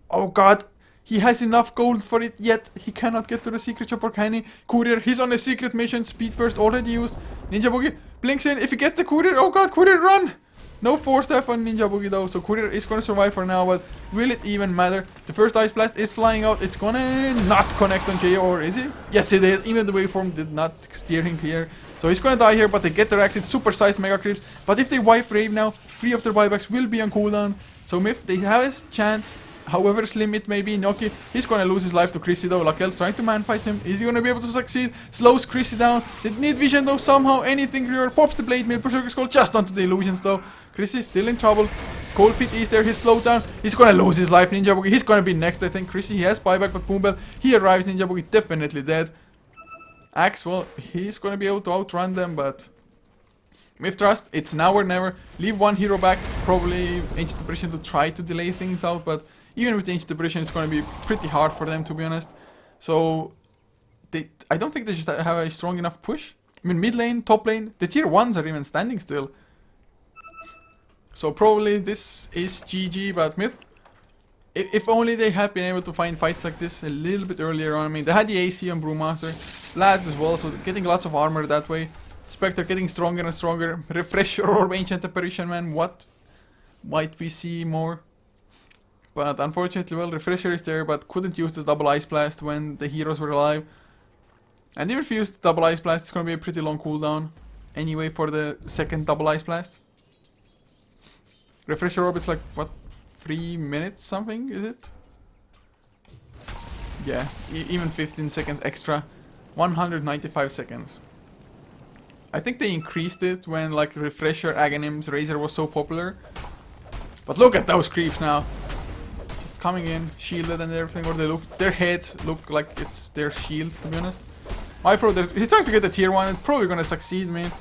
Oh god. He has enough gold for it, yet he cannot get to the secret shop or can he? Courier, he's on a secret mission. Speed Burst already used. Ninja Boogie blinks in. If he gets the Courier, oh god, Courier, run! No Force Staff on Ninja Boogie though, so Courier is gonna survive for now, but will it even matter? The first Ice Blast is flying out. It's gonna not connect on Jay, or is it? Yes, it is. Even the waveform did not steer him clear. So he's gonna die here, but they get their exit, super-sized Mega Creeps. But if they wipe Rave now, 3 of their buybacks will be on cooldown. So MiTH, they have his chance, however slim it may be. Gnocchi, he's gonna lose his life to Chrissy though. Lakelz trying to man-fight him. Is he gonna be able to succeed? Slows Chrissy down. They need vision though, somehow, anything clear. Pops the Blade Mail, Berserker Skull just onto the illusions though. Chrissy still in trouble. Cold Feet is there, he's slowed down. He's gonna lose his life, Ninja Boogie. He's gonna be next, I think. Chrissy, he has buyback, but Boom Bell, he arrives. Ninja Boogie definitely dead. Axe, well, he's gonna be able to outrun them, but MiTH.Trust, it's now or never. Leave one hero back, probably Ancient Depression to try to delay things out, but even with the Ancient Depression, it's gonna be pretty hard for them, to be honest. So, I don't think they just have a strong enough push. I mean, mid lane, top lane, the tier 1s are even standing still. So probably this is GG, but MiTH, if only they had been able to find fights like this a little bit earlier on. I mean, they had the AC on Brewmaster, Lads as well, so getting lots of armor that way. Spectre getting stronger and stronger. Refresher Orb, Ancient Apparition, man, what might we see more? But unfortunately, well, Refresher is there, but couldn't use the double Ice Blast when the heroes were alive. And even if you use the double Ice Blast, it's gonna be a pretty long cooldown anyway for the second double Ice Blast. Refresher Orb is like, what, 3 minutes something, is it? Yeah, even 15 seconds extra. 195 seconds. I think they increased it when like Refresher, Aghanims, Razor was so popular. But look at those creeps now. Just coming in, shielded and everything, or they look, their heads look like it's their shields, to be honest. MyPro, he's trying to get the tier 1, and probably gonna succeed, man.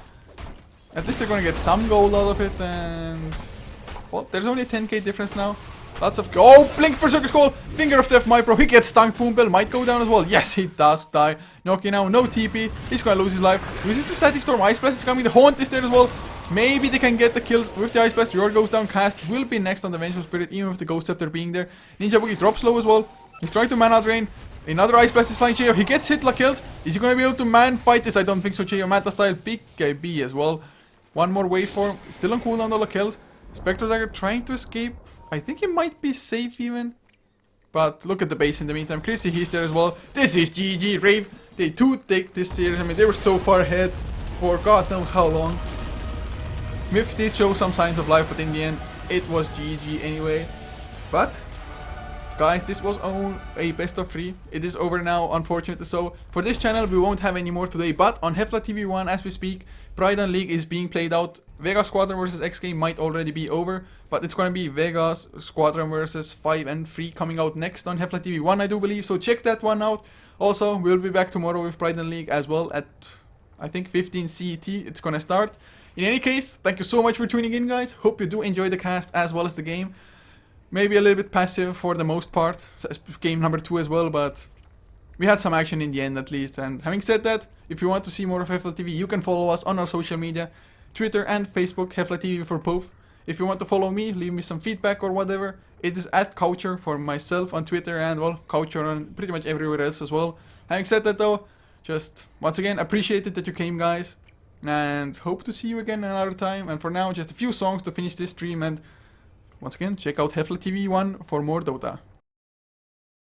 At least they're gonna get some gold out of it, and well, there's only 10k difference now. Lots of... Oh, Blink Berserker Skull! Finger of Death, MyPro. He gets stunned. Boom Bell might go down as well. Yes, he does die. Gnocchi now, no TP. He's gonna lose his life. Uses the Static Storm. Ice Blast is coming. The Haunt is there as well. Maybe they can get the kills with the Ice Blast. Your goes down. Cast will be next on the Vengeful Spirit, even with the Ghost Scepter being there. Ninja Boogie drops low as well. He's trying to man out Drain. Another Ice Blast is flying Cheo. He gets hit, Lakelz. Is he gonna be able to man fight this? I don't think so. Cheo Manta style. BKB as well. One more waveform. Still on cooldown, the Lakelz. Spectre Dagger trying to escape. I think he might be safe even. But look at the base in the meantime. Chrissy, he's there as well. This is GG. Rave, they do take this serious. I mean, they were so far ahead for God knows how long. MiTH did show some signs of life, but in the end, it was GG anyway. But, guys, this was a best of 3. It is over now, unfortunately. So, for this channel, we won't have any more today. But on HeflaTV 1, as we speak, Pride and League is being played out. Vegas Squadron vs XK might already be over, but it's gonna be Vegas Squadron vs 5 and 3 coming out next on HeflaTV 1, I do believe, so check that one out. Also, we'll be back tomorrow with Pride and League as well at, I think, 15 CET, it's gonna start. In any case, thank you so much for tuning in, guys. Hope you do enjoy the cast as well as the game. Maybe a little bit passive for the most part, game number 2 as well, but we had some action in the end at least. And having said that, if you want to see more of HeflaTV, you can follow us on our social media, Twitter and Facebook, HeflaTV for both. If you want to follow me, leave me some feedback or whatever, it is at Coucher for myself on Twitter, and well, Coucher on pretty much everywhere else as well. Having said that though, just once again, appreciate it that you came, guys. and hope to see you again another time. And for now, just a few songs to finish this stream, and once again, check out HeflaTV 1 for more Dota.